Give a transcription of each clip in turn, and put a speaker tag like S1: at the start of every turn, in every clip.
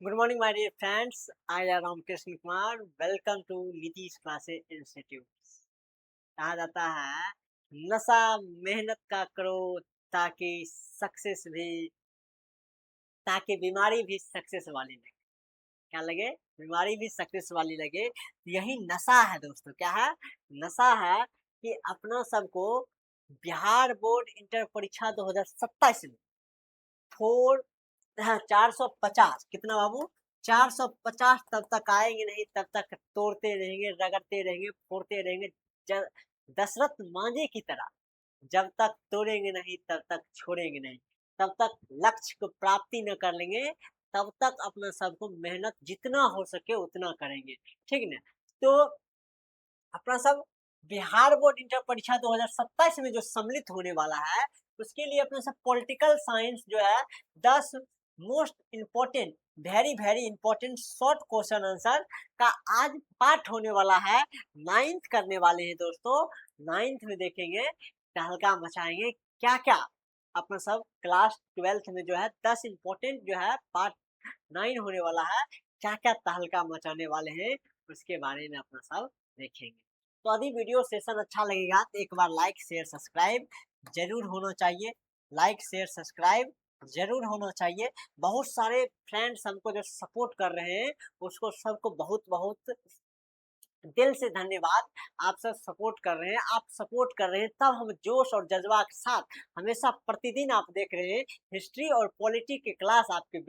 S1: Good morning, my dear friends. I am Ramkrishna Kumar. Welcome to Nitish Classes Institute. कहा जाता है नशा मेहनत का करो ताकि सक्सेस भी ताकि बीमारी भी सक्सेस वाली लगे। क्या लगे? बीमारी भी सक्सेस वाली लगे। यही नशा है दोस्तों। क्या है? नशा है कि अपना सबको बिहार बोर्ड इंटर परीक्षा 2027 में फोर हाँ 450 कितना बाबू 450 तब तक आएंगे नहीं, तब तक तोड़ते रहेंगे, रगड़ते रहेंगे, फोड़ते रहेंगे। दशरथ मांझे की तरह जब तक तोड़ेंगे नहीं तब तक छोड़ेंगे नहीं, तब तक लक्ष्य को प्राप्ति न कर लेंगे, तब तक अपना सबको मेहनत जितना हो सके उतना करेंगे। ठीक ना? तो अपना सब बिहार बोर्ड इंटर परीक्षा 2027 में जो सम्मिलित होने वाला है, उसके लिए अपना सब पॉलिटिकल साइंस जो है 10 most important very very important short question answer का आज पाठ होने वाला है। 9th करने वाले हैं दोस्तों। 9th में देखेंगे, तहलका मचाएंगे क्या क्या। अपना सब क्लास 12th में जो है 10 इम्पोर्टेंट जो है पार्ट 9 होने वाला है, क्या क्या तहलका मचाने वाले हैं उसके बारे में अपना सब देखेंगे। तो यदि वीडियो सेशन अच्छा लगेगा तो एक बार लाइक शेयर सब्सक्राइब जरूर होना चाहिए। लाइक शेयर सब्सक्राइब जरूर होना चाहिए। बहुत सारे फ्रेंड्स हमको जो सपोर्ट कर रहे हैं उसको सबको बहुत बहुत दिल से धन्यवाद। आप सब सपोर्ट कर रहे हैं, आप सपोर्ट कर रहे हैं तब हम जोश और जज्बा के साथ हमेशा प्रतिदिन आप देख रहे हैं हिस्ट्री और पॉलिटी के क्लास आपके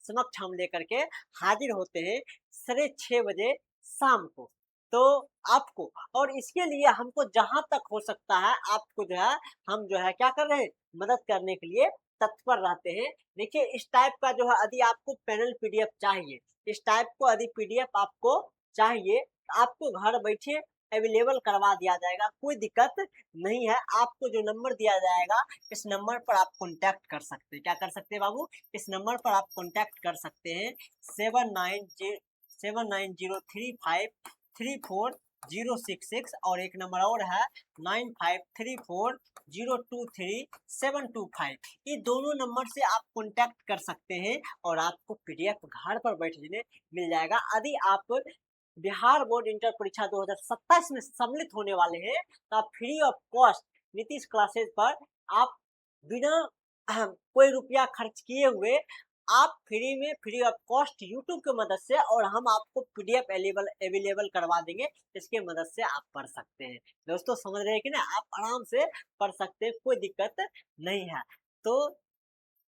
S1: समक्ष हम लेकर के हाजिर होते हैं 6:30 बजे शाम को। तो आपको और इसके लिए हमको जहां तक हो सकता है आपको जो है हम जो है क्या कर रहे हैं, मदद करने के लिए तत्पर रहते हैं। देखिए इस टाइप का जो है यदि आपको पैनल पीडीएफ चाहिए, इस टाइप को यदि पीडीएफ आपको चाहिए, आपको घर बैठे अवेलेबल करवा दिया जाएगा, कोई दिक्कत नहीं है। आपको जो नंबर दिया जाएगा इस नंबर पर आप कांटेक्ट कर सकते हैं। क्या कर सकते हैं बाबू? इस नंबर पर आप कांटेक्ट कर सकते हैं 7903534066 और एक नंबर और है 9534023725। ये दोनों नंबर से आप कांटेक्ट कर सकते हैं और आपको पीडीएफ घर पर बैठे मिल जाएगा। यदि आप बिहार बोर्ड इंटर परीक्षा 2027 में सम्मिलित होने वाले हैं तो आप free of cost Nitish classes पर आप बिना कोई रुपया खर्च किए हुए आप फ्री में फ्री ऑफ कॉस्ट यूट्यूब की मदद से और हम आपको पीडीएफ अवेलेबल करवा देंगे। इसके मदद से आप पढ़ सकते हैं। दोस्तों समझ रहे हैं कि ना? आप आराम से पढ़ सकते हैं, कोई दिक्कत नहीं है। तो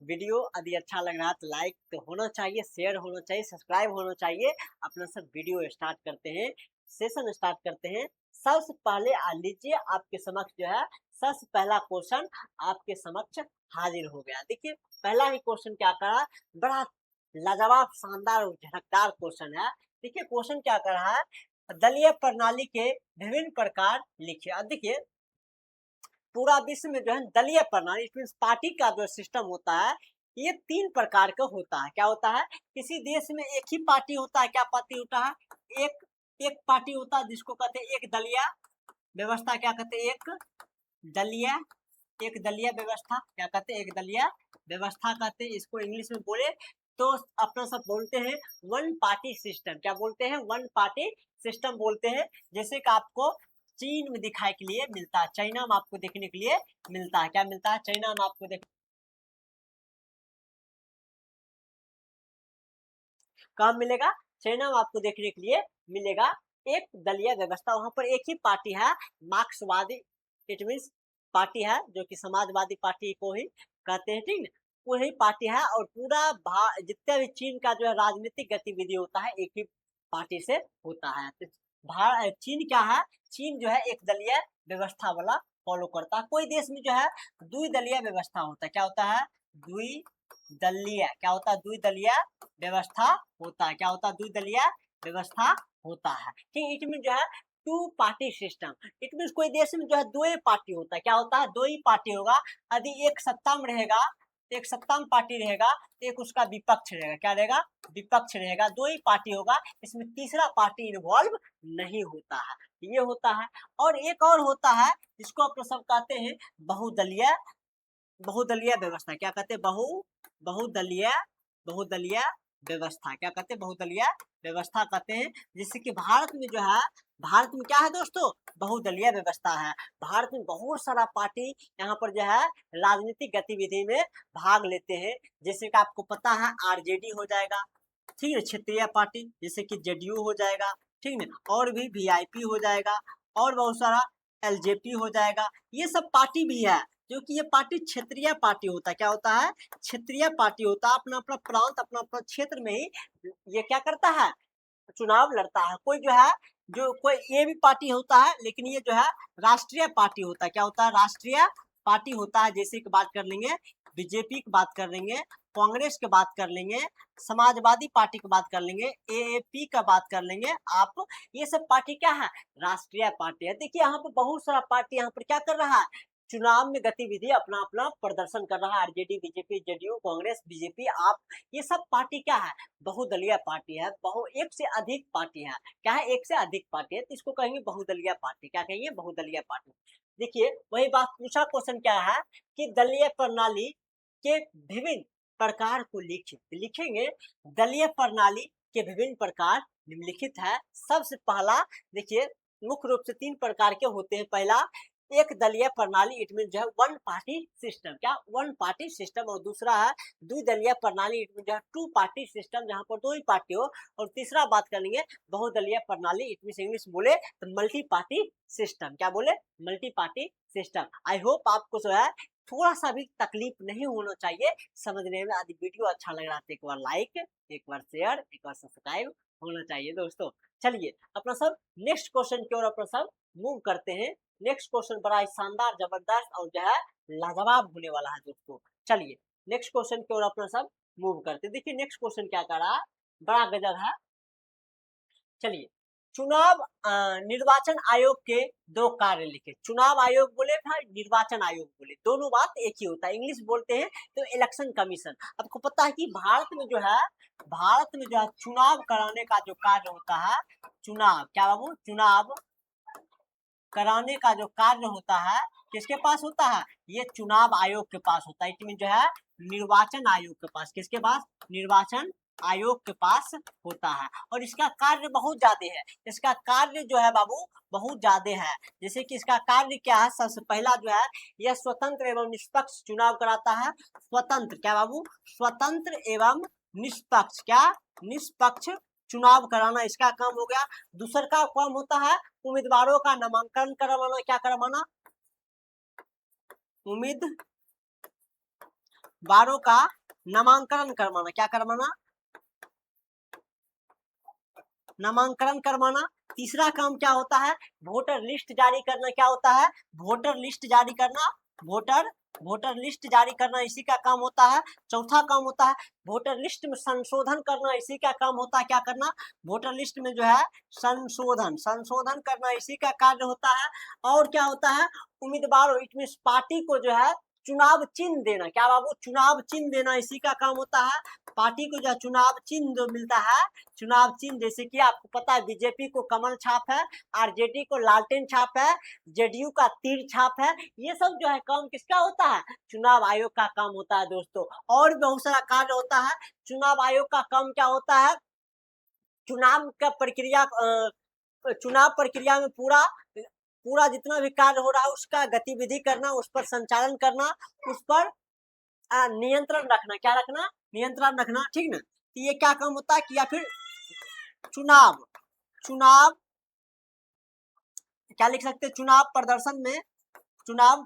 S1: वीडियो यदि अच्छा लग रहा है तो लाइक तो होना चाहिए, शेयर होना चाहिए, सब्सक्राइब होना चाहिए। अपना सब वीडियो स्टार्ट करते हैं, सेशन स्टार्ट करते हैं। सबसे पहले आ लीजिए आपके समक्ष जो है सबसे पहला क्वेश्चन आपके समक्ष हाजिर हो गया। देखिए पहला ही क्वेश्चन क्या करा, बड़ा लाजवाब शानदार और झटकदार क्वेश्चन है। देखिए क्वेश्चन क्या कर रहा है, दलीय प्रणाली के विभिन्न प्रकार लिखिए। अब देखिए पूरा विश्व में जो है दलीय प्रणाली पार्टी का जो सिस्टम होता है ये 3 प्रकार का होता है। क्या होता है? किसी देश में एक ही पार्टी होता है। क्या पार्टी होता है? एक एक पार्टी होता है जिसको कहते हैं एक दलीय व्यवस्था। क्या कहते हैं? दलीय एक दलीय व्यवस्था। क्या कहते हैं? एक दलीय व्यवस्था कहते हैं इसको इंग्लिश में बोले तो अपना सब बोलते हैं वन पार्टी सिस्टम। क्या बोलते हैं? वन पार्टी सिस्टम बोलते हैं। जैसे कि आपको चीन में दिखाई के लिए मिलता है, चाइना में आपको देखने के लिए मिलता है। क्या मिलता है? चाइना में आपको कहाँ मिलेगा? चाइना में आपको देखने के लिए मिलेगा एक दलीय व्यवस्था। वहां पर एक ही पार्टी है, मार्क्सवादी, इट मीन्स पार्टी है जो कि समाजवादी पार्टी को ही कहते हैं। ठीक है, वही पार्टी है और पूरा जितने भी चीन का जो है राजनीतिक गतिविधि होता है एक ही पार्टी से होता है। तो चीन क्या है? चीन जो है एक दलीय व्यवस्था वाला फॉलो करता है। कोई देश में जो है द्विदलीय व्यवस्था होता है। क्या होता है? द्विदलीय। क्या होता है? द्विदलीय व्यवस्था होता है। क्या होता है? द्विदलीय व्यवस्था होता है। ठीक, इट मीन जो है two party system. It mean कोई देश में जो है दो ही पार्टी होता है। क्या होता है? दो ही पार्टी होगा। यदि एक सत्ता में रहेगा, एक सत्ता में पार्टी रहेगा, एक उसका विपक्ष रहेगा। क्या रहेगा? विपक्ष रहेगा। दो ही पार्टी होगा, इसमें तीसरा पार्टी इन्वॉल्व नहीं होता है। ये होता है। और एक और होता है जिसको आप सब कहते हैं बहुदलीय बहुदलीय व्यवस्था। क्या कहते हैं? बहुदलीय बहुदलीय व्यवस्था, क्या कहते हैं, बहुदलीय व्यवस्था कहते हैं। जिससे कि भारत में जो है, भारत में क्या है दोस्तों, बहुदलीय व्यवस्था है। भारत में बहुत सारा पार्टी यहाँ पर जो है राजनीतिक गतिविधि में भाग लेते हैं। जैसे कि आपको पता है आरजेडी हो जाएगा, ठीक है, क्षेत्रीय पार्टी, जैसे कि जेडीयू हो जाएगा, ठीक है, और भी वीआईपी हो जाएगा, और बहुत सारा एलजेपी हो जाएगा। ये सब पार्टी भी है, क्योंकि ये पार्टी क्षेत्रीय पार्टी होता है। क्या होता है, क्षेत्रीय पार्टी होता है। अपना अपना प्रांत, अपना अपना क्षेत्र में ही ये क्या करता है, चुनाव लड़ता है। कोई जो है, जो कोई ये भी पार्टी होता है, लेकिन ये जो है राष्ट्रीय पार्टी होता है। क्या होता है, राष्ट्रीय पार्टी होता है। जैसे कि बात कर लेंगे बीजेपी की, बात कर लेंगे कांग्रेस की, बात कर लेंगे समाजवादी पार्टी की, बात कर लेंगे एएपी का, बात कर लेंगे आप। ये सब पार्टी क्या है, राष्ट्रीय पार्टी है। देखिए यहाँ पर बहुत सारा पार्टी यहाँ पर क्या कर रहा है, चुनाव में गतिविधि अपना अपना प्रदर्शन कर रहा है। RJD, BJP, JDU, Congress, BJP, आप, ये सब पार्टी क्या है, बहुदलीय पार्टी है। एक से अधिक पार्टी है। क्या है, एक से अधिक पार्टी है, तो इसको कहेंगे बहुदलीय पार्टी। क्या कहेंगे, बहुदलीय पार्टी। देखिए वही बात पूछा, क्वेश्चन क्या है कि दलीय प्रणाली के विभिन्न प्रकार को लिखेंगे। दलीय प्रणाली के विभिन्न प्रकार निम्नलिखित है। सबसे पहला देखिए, मुख्य रूप से 3 प्रकार के होते हैं। पहला, एक दलीय प्रणाली, इट मीन जो है वन पार्टी सिस्टम, क्या, वन पार्टी सिस्टम। और दूसरा है द्विदलीय प्रणाली, इट मीन जो है टू पार्टी सिस्टम, जहां पर 2 ही पार्टी हो। और तीसरा बात कर लेंगे बहुदलीय प्रणाली, इट मीन इंग्लिश बोले तो मल्टी पार्टी सिस्टम। क्या बोले, multi party system. I hope आपको जो है थोड़ा सा भी तकलीफ नहीं होना चाहिए समझने में। यदि वीडियो अच्छा लग रहा है तो एक बार लाइक, एक बार शेयर, एक बार सब्सक्राइब होना चाहिए दोस्तों। चलिए अपना सब नेक्स्ट क्वेश्चन की ओर अपना सब मूव करते हैं। नेक्स्ट क्वेश्चन बड़ा ही शानदार, जबरदस्त और जो है लाजवाब होने वाला है दोस्तों। चलिए नेक्स्ट क्वेश्चन की ओर अपना सब मूव करते हैं। देखिए नेक्स्ट क्वेश्चन क्या कर रहा है, बड़ा गजब है। चलिए, चुनाव निर्वाचन आयोग के 2 कार्य लिखे। चुनाव आयोग बोले था, निर्वाचन आयोग बोले, दोनों बात एक ही होता है। इंग्लिश बोलते हैं तो इलेक्शन कमीशन। आपको पता है कि भारत में जो है, भारत में जो है चुनाव कराने का जो कार्य होता है, चुनाव, क्या बाबू, चुनाव कराने का जो कार्य होता है, किसके पास होता है, ये चुनाव आयोग के पास होता है। इसमें जो है निर्वाचन आयोग के पास, किसके पास, निर्वाचन आयोग के पास होता है। और इसका कार्य बहुत ज्यादा है। इसका कार्य जो है बाबू बहुत ज्यादा है। जैसे कि इसका कार्य क्या है, सबसे पहला जो है, यह स्वतंत्र एवं निष्पक्ष चुनाव कराता है। स्वतंत्र, क्या बाबू, स्वतंत्र एवं निष्पक्ष, क्या, निष्पक्ष चुनाव कराना इसका काम हो गया। दूसरा का काम होता है उम्मीदवारों का नामांकन करवाना। क्या करवाना, उम्मीदवारों का नामांकन करवाना। क्या करवाना, नामांकन करवाना। तीसरा काम क्या होता है, वोटर लिस्ट जारी करना। क्या होता है, वोटर लिस्ट जारी करना। वोटर लिस्ट जारी करना इसी का काम होता है। चौथा काम होता है वोटर लिस्ट में संशोधन करना, इसी का काम होता है। क्या करना, वोटर लिस्ट में जो है संशोधन करना इसी का कार्य होता है। और क्या होता है, उम्मीदवारों, इट मीन पार्टी को जो है चुनाव चिन्ह देना। क्या बाबू, चुनाव चिन्ह देना इसी का काम होता है। पार्टी को जो चुनाव चिन्ह जो मिलता है, चुनाव चिन्ह, जैसे कि आपको पता है बीजेपी को कमल छाप है, आरजेडी को लालटेन छाप है, जेडीयू का तीर छाप है। ये सब जो है काम किसका होता है, चुनाव आयोग का काम होता है दोस्तों। और बहुत सारा कार्य होता है। चुनाव आयोग का काम क्या होता है, चुनाव का प्रक्रिया, चुनाव प्रक्रिया में पूरा पूरा जितना भी कार्य हो रहा है उसका गतिविधि करना, उस पर संचालन करना, उस पर नियंत्रण रखना। क्या रखना, नियंत्रण रखना, ठीक ना। तो ये क्या काम होता है कि, या फिर चुनाव चुनाव क्या लिख सकते हैं, चुनाव प्रदर्शन में, चुनाव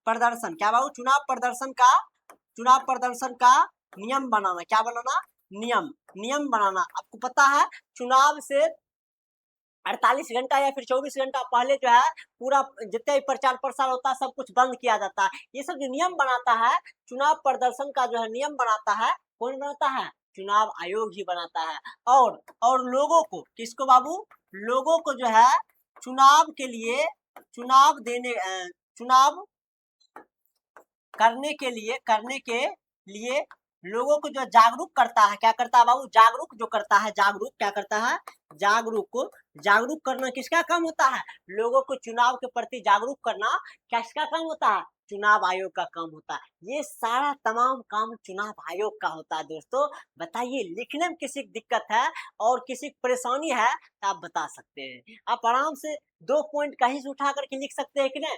S1: प्रदर्शन, क्या बाबू, चुनाव प्रदर्शन का नियम बनाना। क्या बनाना, नियम बनाना। आपको पता है चुनाव से 48 घंटा या फिर 24 घंटा पहले जो है पूरा जितने भी प्रचार प्रसार होता है सब कुछ बंद किया जाता है। ये सब जो नियम बनाता है, चुनाव प्रदर्शन का जो है नियम बनाता है, कौन बनाता है, चुनाव आयोग ही बनाता है। और लोगों को, किसको बाबू, लोगों को जो है चुनाव के लिए, चुनाव करने के लिए लोगों को जो जागरूक करता है। क्या करता है बाबू, जागरूक जो करता है, जागरूक क्या करता है, जागरूक करना किसका काम होता है, लोगों को चुनाव के प्रति जागरूक करना किसका काम होता है, चुनाव आयोग का काम होता है। ये सारा तमाम काम चुनाव आयोग का होता है दोस्तों। बताइए, लिखने में किसी को दिक्कत है और किसी को परेशानी है तो आप बता सकते हैं। आप आराम से 2 पॉइंट कहीं से उठा करके लिख सकते हैं कि नहीं।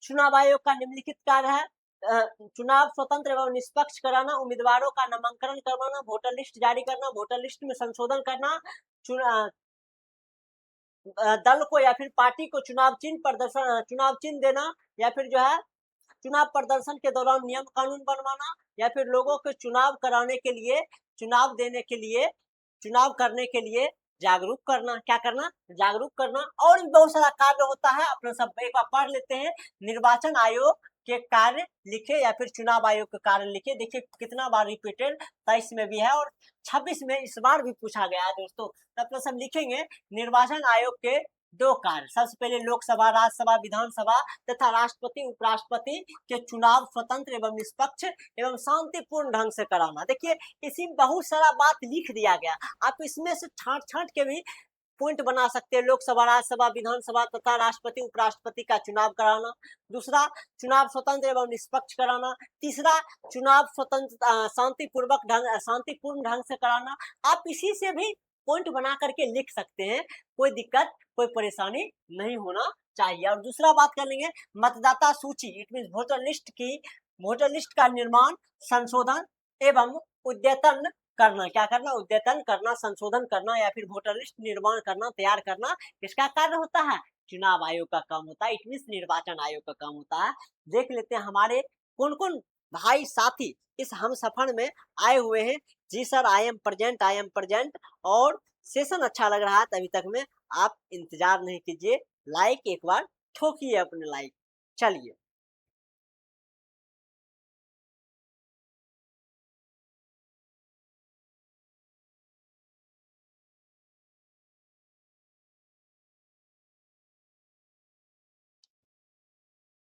S1: चुनाव आयोग का निम्नलिखित कार्य है चुनाव स्वतंत्र एवं निष्पक्ष कराना, उम्मीदवारों का नामांकन करवाना, वोटर लिस्ट जारी करना, वोटर लिस्ट में संशोधन करना, दल को या फिर पार्टी को चुनाव चिन्ह देना, या फिर जो है चुनाव प्रदर्शन के दौरान नियम कानून बनवाना, या फिर लोगों को चुनाव कराने के लिए, चुनाव देने के लिए, चुनाव करने के लिए जागरूक करना। क्या करना? जागरूक करना। और भी बहुत सारा कार्य होता है, अपना सब एक बार पढ़ लेते हैं। निर्वाचन आयोग के कार्य लिखे या फिर चुनाव आयोग के कार्य लिखे। देखिए कितना बार रिपीटेड, 23 में भी है और 26 में इस बार भी पूछा गया है दोस्तों। तब सब लिखेंगे निर्वाचन आयोग के 2 कार्य। सबसे पहले लोकसभा, राज्यसभा, विधानसभा तथा राष्ट्रपति उपराष्ट्रपति के चुनाव स्वतंत्र एवं निष्पक्ष एवं शांतिपूर्ण ढंग से कराना। देखिए इसी में बहुत सारा बात लिख दिया गया, आप इसमें से छांट छांट के भी पॉइंट बना सकते हैं। लोकसभा, राज्यसभा, विधानसभा तथा राष्ट्रपति उपराष्ट्रपति का चुनाव कराना। दूसरा, चुनाव स्वतंत्र एवं निष्पक्ष कराना। तीसरा, चुनाव स्वतंत्र शांतिपूर्ण ढंग से कराना। आप इसी से भी पॉइंट बना करके लिख सकते हैं, कोई दिक्कत कोई परेशानी नहीं होना चाहिए। और दूसरा बात कर लेंगे मतदाता सूची, इट मीन वोटर लिस्ट का निर्माण, संशोधन एवं अद्यतन करना। क्या करना? अद्यतन करना, संशोधन करना या फिर वोटर लिस्ट निर्माण करना, तैयार करना, किसका कार्य होता है? चुनाव आयोग का काम होता है। इट मीन निर्वाचन आयोग का काम होता है। देख लेते हैं हमारे कौन कौन भाई साथी इस हम सफर में आए हुए हैं। जी सर, आई एम प्रेजेंट। और सेशन अच्छा लग रहा है तभी तक में, आप इंतजार नहीं कीजिए, लाइक एक बार ठोकिए अपने लाइक। चलिए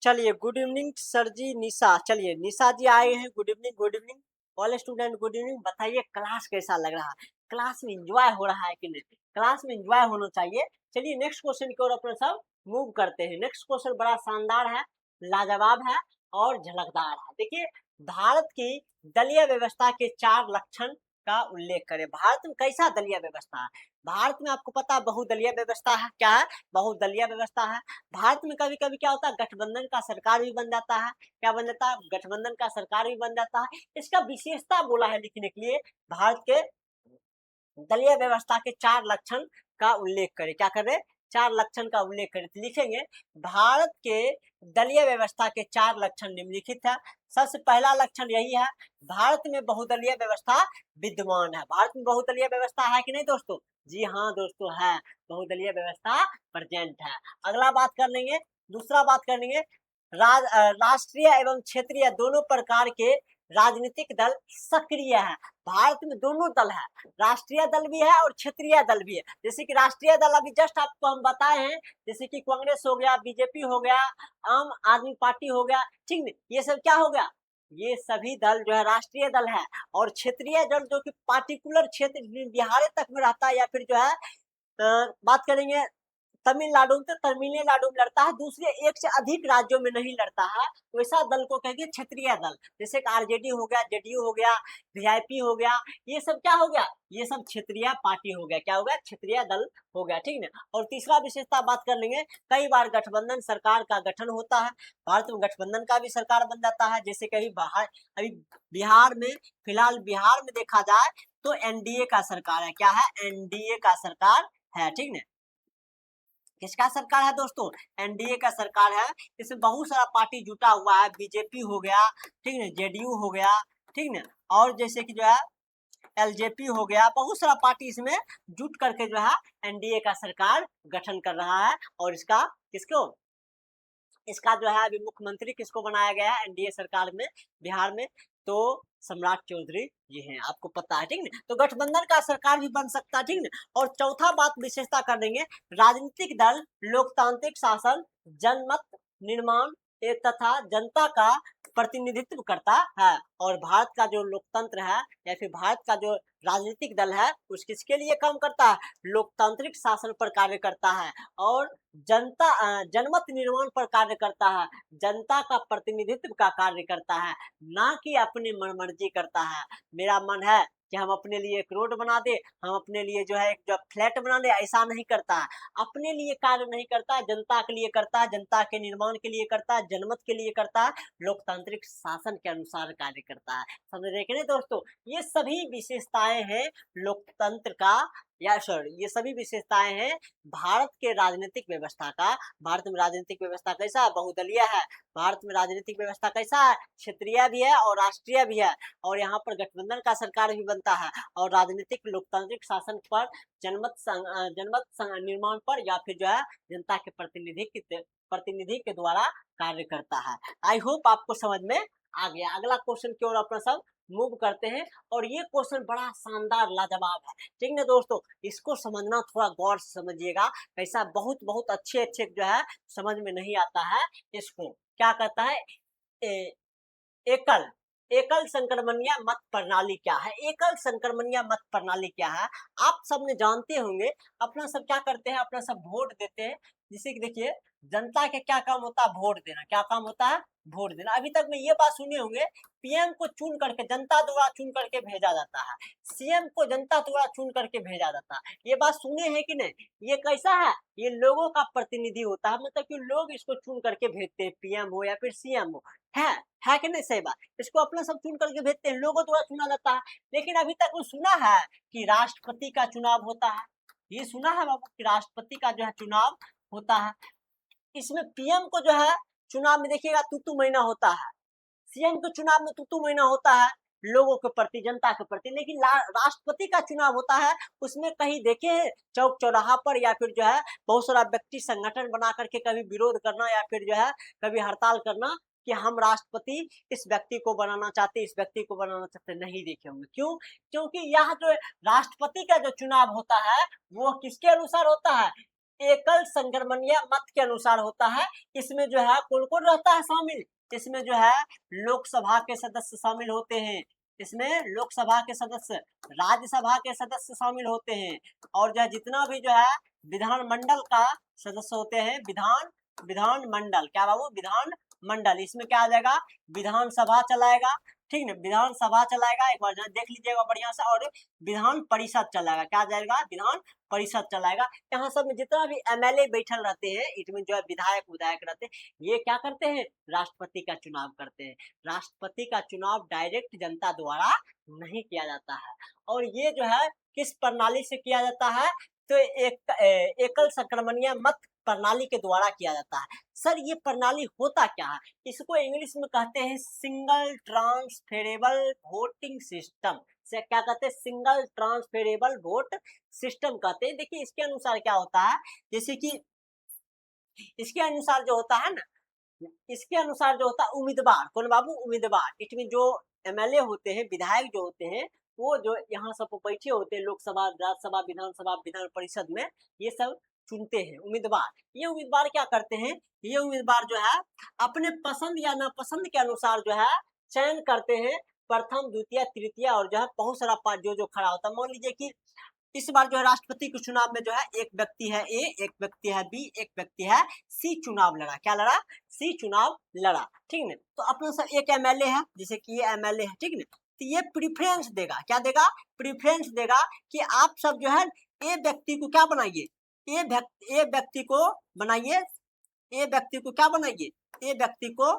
S1: चलिए, गुड इवनिंग सर जी। निशा, चलिए निशा जी आए हैं। Good evening, good evening all student, good evening. बताइए क्लास कैसा लग रहा है? क्लास में एंजॉय हो रहा है कि नहीं? क्लास में एंजॉय होना चाहिए। चलिए नेक्स्ट क्वेश्चन की ओर अपने सब मूव करते हैं। नेक्स्ट क्वेश्चन बड़ा शानदार है, लाजवाब है और झलकदार है। देखिए, भारत की दलीय व्यवस्था के 4 लक्षण का उल्लेख करें। भारत में कैसा दलीय व्यवस्था है? भारत में आपको पता है बहुदलीय व्यवस्था है। क्या है? बहुदलीय व्यवस्था है। भारत में कभी कभी क्या होता है, गठबंधन का सरकार भी बन जाता है। क्या बन जाता है? गठबंधन का सरकार भी बन जाता है। इसका विशेषता बोला है लिखने के लिए, भारत के दलीय व्यवस्था के 4 लक्षण का उल्लेख करें। क्या करें? 4 लक्षण का उल्लेख करें। तो लिखेंगे भारत के दलीय व्यवस्था के 4 लक्षण निम्नलिखित है। सबसे पहला लक्षण यही है, भारत में बहुदलीय व्यवस्था विद्यमान है। भारत में बहुदलीय व्यवस्था है कि नहीं दोस्तों? जी हाँ दोस्तों, है। बहुदलीय व्यवस्था प्रेजेंट है। अगला बात कर लेंगे, दूसरा बात कर लेंगे, राष्ट्रीय एवं क्षेत्रीय दोनों प्रकार के राजनीतिक दल सक्रिय है। भारत में दोनों दल है, राष्ट्रीय दल भी है और क्षेत्रीय दल भी है। जैसे कि राष्ट्रीय दल अभी जस्ट आपको हम बताए हैं, जैसे कि कांग्रेस हो गया, बीजेपी हो गया, आम आदमी पार्टी हो गया, ठीक है। ये सब क्या हो गया? ये सभी दल जो है राष्ट्रीय दल है। और क्षेत्रीय दल जो कि पार्टिकुलर क्षेत्र बिहार तक में रहता है, या फिर जो है बात करेंगे तमिलनाडु में, तो तमिलनाडु में लड़ता है, दूसरे एक से अधिक राज्यों में नहीं लड़ता है, वैसा दल को कहेंगे क्षेत्रीय दल। जैसे आरजेडी हो गया, जेडीयू हो गया, वीआईपी हो गया, ये सब क्या हो गया? ये सब क्षेत्रीय पार्टी हो गया। क्या हो गया? क्षेत्रीय दल हो गया, ठीक है। और तीसरा विशेषता बात कर लेंगे, कई बार गठबंधन सरकार का गठन होता है। भारत में गठबंधन का भी सरकार बन जाता है। जैसे कभी बाहर, अभी बिहार में, फिलहाल बिहार में देखा जाए तो एनडीए का सरकार है। क्या है? एनडीए का सरकार है, ठीक है। किसका सरकार है दोस्तों? एनडीए का सरकार है। इसमें बहुत सारा पार्टी जुटा हुआ है, बीजेपी हो गया, ठीक है, जेडीयू हो गया, ठीक है, और जैसे कि जो है एलजेपी हो गया, बहुत सारा पार्टी इसमें जुट करके जो है एनडीए का सरकार गठन कर रहा है। और इसका किसको, इसका जो है अभी मुख्यमंत्री किसको बनाया गया है एनडीए सरकार में, बिहार में? तो सम्राट चौधरी जी हैं, आपको पता है, ठीक है। तो गठबंधन का सरकार भी बन सकता है, ठीक है। और चौथा बात विशेषता कर देंगे, राजनीतिक दल लोकतांत्रिक शासन, जनमत निर्माण तथा जनता का प्रतिनिधित्व करता है। और भारत का जो लोकतंत्र है या फिर भारत का जो राजनीतिक दल है, उस किसके लिए काम करता है? लोकतांत्रिक शासन पर कार्य करता है। और जनमत निर्माण पर कार्य करता है, जनता का प्रतिनिधित्व का कार्य करता है, ना कि अपनी मनमर्जी करता है। मेरा मन है कि हम अपने लिए एक रोड बना दे, हम अपने लिए जो है एक जो फ्लैट बना दे, ऐसा नहीं करता है। अपने लिए कार्य नहीं करता है, जनता के लिए करता है, जनता के निर्माण के लिए करता है, जनमत के लिए करता है, लोकतांत्रिक शासन के अनुसार कार्य करता है। समझ रहे कि नहीं दोस्तों? ये सभी विशेषताएं हैं लोकतंत्र का, या सॉरी ये सभी विशेषताएं हैं भारत के राजनीतिक व्यवस्था का। भारत में राजनीतिक व्यवस्था कैसा है? बहुदलीय है। भारत में राजनीतिक व्यवस्था कैसा है? क्षेत्रीय भी है और राष्ट्रीय भी है, और यहाँ पर गठबंधन का सरकार भी बनता है, और राजनीतिक लोकतांत्रिक शासन पर निर्माण पर या फिर जो है जनता के प्रतिनिधि के द्वारा कार्य करता है। आई होप आपको समझ में आ गया। अगला क्वेश्चन की ओर अपना सब मूव करते हैं, और ये क्वेश्चन बड़ा शानदार लाजवाब है, ठीक ना दोस्तों? इसको समझना थोड़ा गौर से समझिएगा, कैसा बहुत बहुत अच्छे अच्छे जो है समझ में नहीं आता है। इसको क्या कहता है? एकल एकल संक्रमणीय मत प्रणाली क्या है? एकल संक्रमणीय मत प्रणाली क्या है? आप सबने जानते होंगे। अपना सब क्या करते हैं? अपना सब वोट देते हैं। जैसे कि देखिए, जनता के क्या काम होता है? वोट देना। क्या काम होता है? वोट देना। अभी तक में ये बात सुने होंगे, पीएम को चुन करके जनता द्वारा चुन करके भेजा जाता है, सीएम को जनता द्वारा चुन करके भेजा जाता है। ये बात सुने हैं कि नहीं? ये कैसा है? ये लोगों का प्रतिनिधि होता है, मतलब कि लोग इसको चुन करके भेजते हैं, पीएम हो या फिर सीएम हो। है कि नहीं? सही बात। इसको अपना सब चुन करके भेजते हैं, लोगों द्वारा चुना जाता है। लेकिन अभी तक वो सुना है कि राष्ट्रपति का चुनाव होता है? ये सुना है बाबू कि राष्ट्रपति का जो है चुनाव होता है? इसमें पीएम को जो है चुनाव में देखिएगा तू महीना होता है, सीएम के चुनाव में तू महीना होता है लोगों के प्रति, जनता के प्रति। लेकिन राष्ट्रपति का चुनाव होता है, उसमें कहीं देखे हैं चौक चौराहा पर या फिर जो है बहुत सारा व्यक्ति संगठन बना करके कभी विरोध करना या फिर जो है कभी हड़ताल करना कि हम राष्ट्रपति इस व्यक्ति को बनाना चाहते, इस व्यक्ति को बनाना चाहते? नहीं देखे होंगे। क्यों? क्योंकि यह जो राष्ट्रपति का जो चुनाव होता है वो किसके अनुसार होता है? एकल संक्रमणीय मत के अनुसार होता है। इसमें जो है कौन कौन रहता है शामिल? इसमें जो है लोकसभा के सदस्य शामिल होते हैं, इसमें लोकसभा के सदस्य, राज्यसभा के सदस्य शामिल होते हैं, और जो है जितना भी जो है विधानमंडल का सदस्य होते हैं, विधान मंडल, क्या बाबू? विधान मंडल। इसमें क्या आ जाएगा? विधानसभा चलाएगा, ठीक है, विधानसभा चलाएगा, एक बार देख लीजिएगा बढ़िया से, और विधान परिषद चलाएगा। क्या जाएगा? विधान परिषद चलाएगा। यहाँ सब में जितना भी एमएलए बैठल रहते हैं, इसमें जो है विधायक रहते हैं, ये क्या करते हैं? राष्ट्रपति का चुनाव करते हैं। राष्ट्रपति का चुनाव डायरेक्ट जनता द्वारा नहीं किया जाता है, और ये जो है किस प्रणाली से किया जाता है? तो एकल संक्रमणीय मत प्रणाली के द्वारा किया जाता है। सर ये प्रणाली होता क्या है? इसको इंग्लिश में कहते हैं सिंगल ट्रांसफेरेबल वोटिंग सिस्टम। से क्या कहते हैं? सिंगल ट्रांसफेरेबल वोट सिस्टम कहते हैं। देखिए इसके अनुसार क्या होता है, जैसे कि इसके अनुसार जो होता है ना, इसके अनुसार जो होता है उम्मीदवार, कौन बाबू? उम्मीदवार। इसमें जो एमएलए होते हैं, विधायक जो होते हैं, वो जो यहाँ सब बैठे होते हैं लोकसभा, राज्यसभा, विधानसभा, विधान परिषद में, ये सब चुनते हैं उम्मीदवार। ये उम्मीदवार क्या करते हैं? ये उम्मीदवार जो है अपने पसंद या नापसंद के अनुसार जो है चयन करते हैं, प्रथम, द्वितीय, तृतीय, और जो है बहुत सारा जो खड़ा होता है। मान लीजिए कि इस बार जो है राष्ट्रपति के चुनाव में जो है एक व्यक्ति है ए, एक व्यक्ति है बी, एक व्यक्ति है सी चुनाव लड़ा। क्या लड़ा? सी चुनाव लड़ा, ठीक है। तो अपना सब एक एमएलए है, जैसे कि ये एमएलए है, ठीक है। तो ये प्रीफरेंस देगा, क्या देगा? प्रीफरेंस देगा कि आप सब जो है ए व्यक्ति को क्या बनाइए? ए व्यक्ति को बनाइए, ए व्यक्ति को क्या बनाइए? ए व्यक्ति को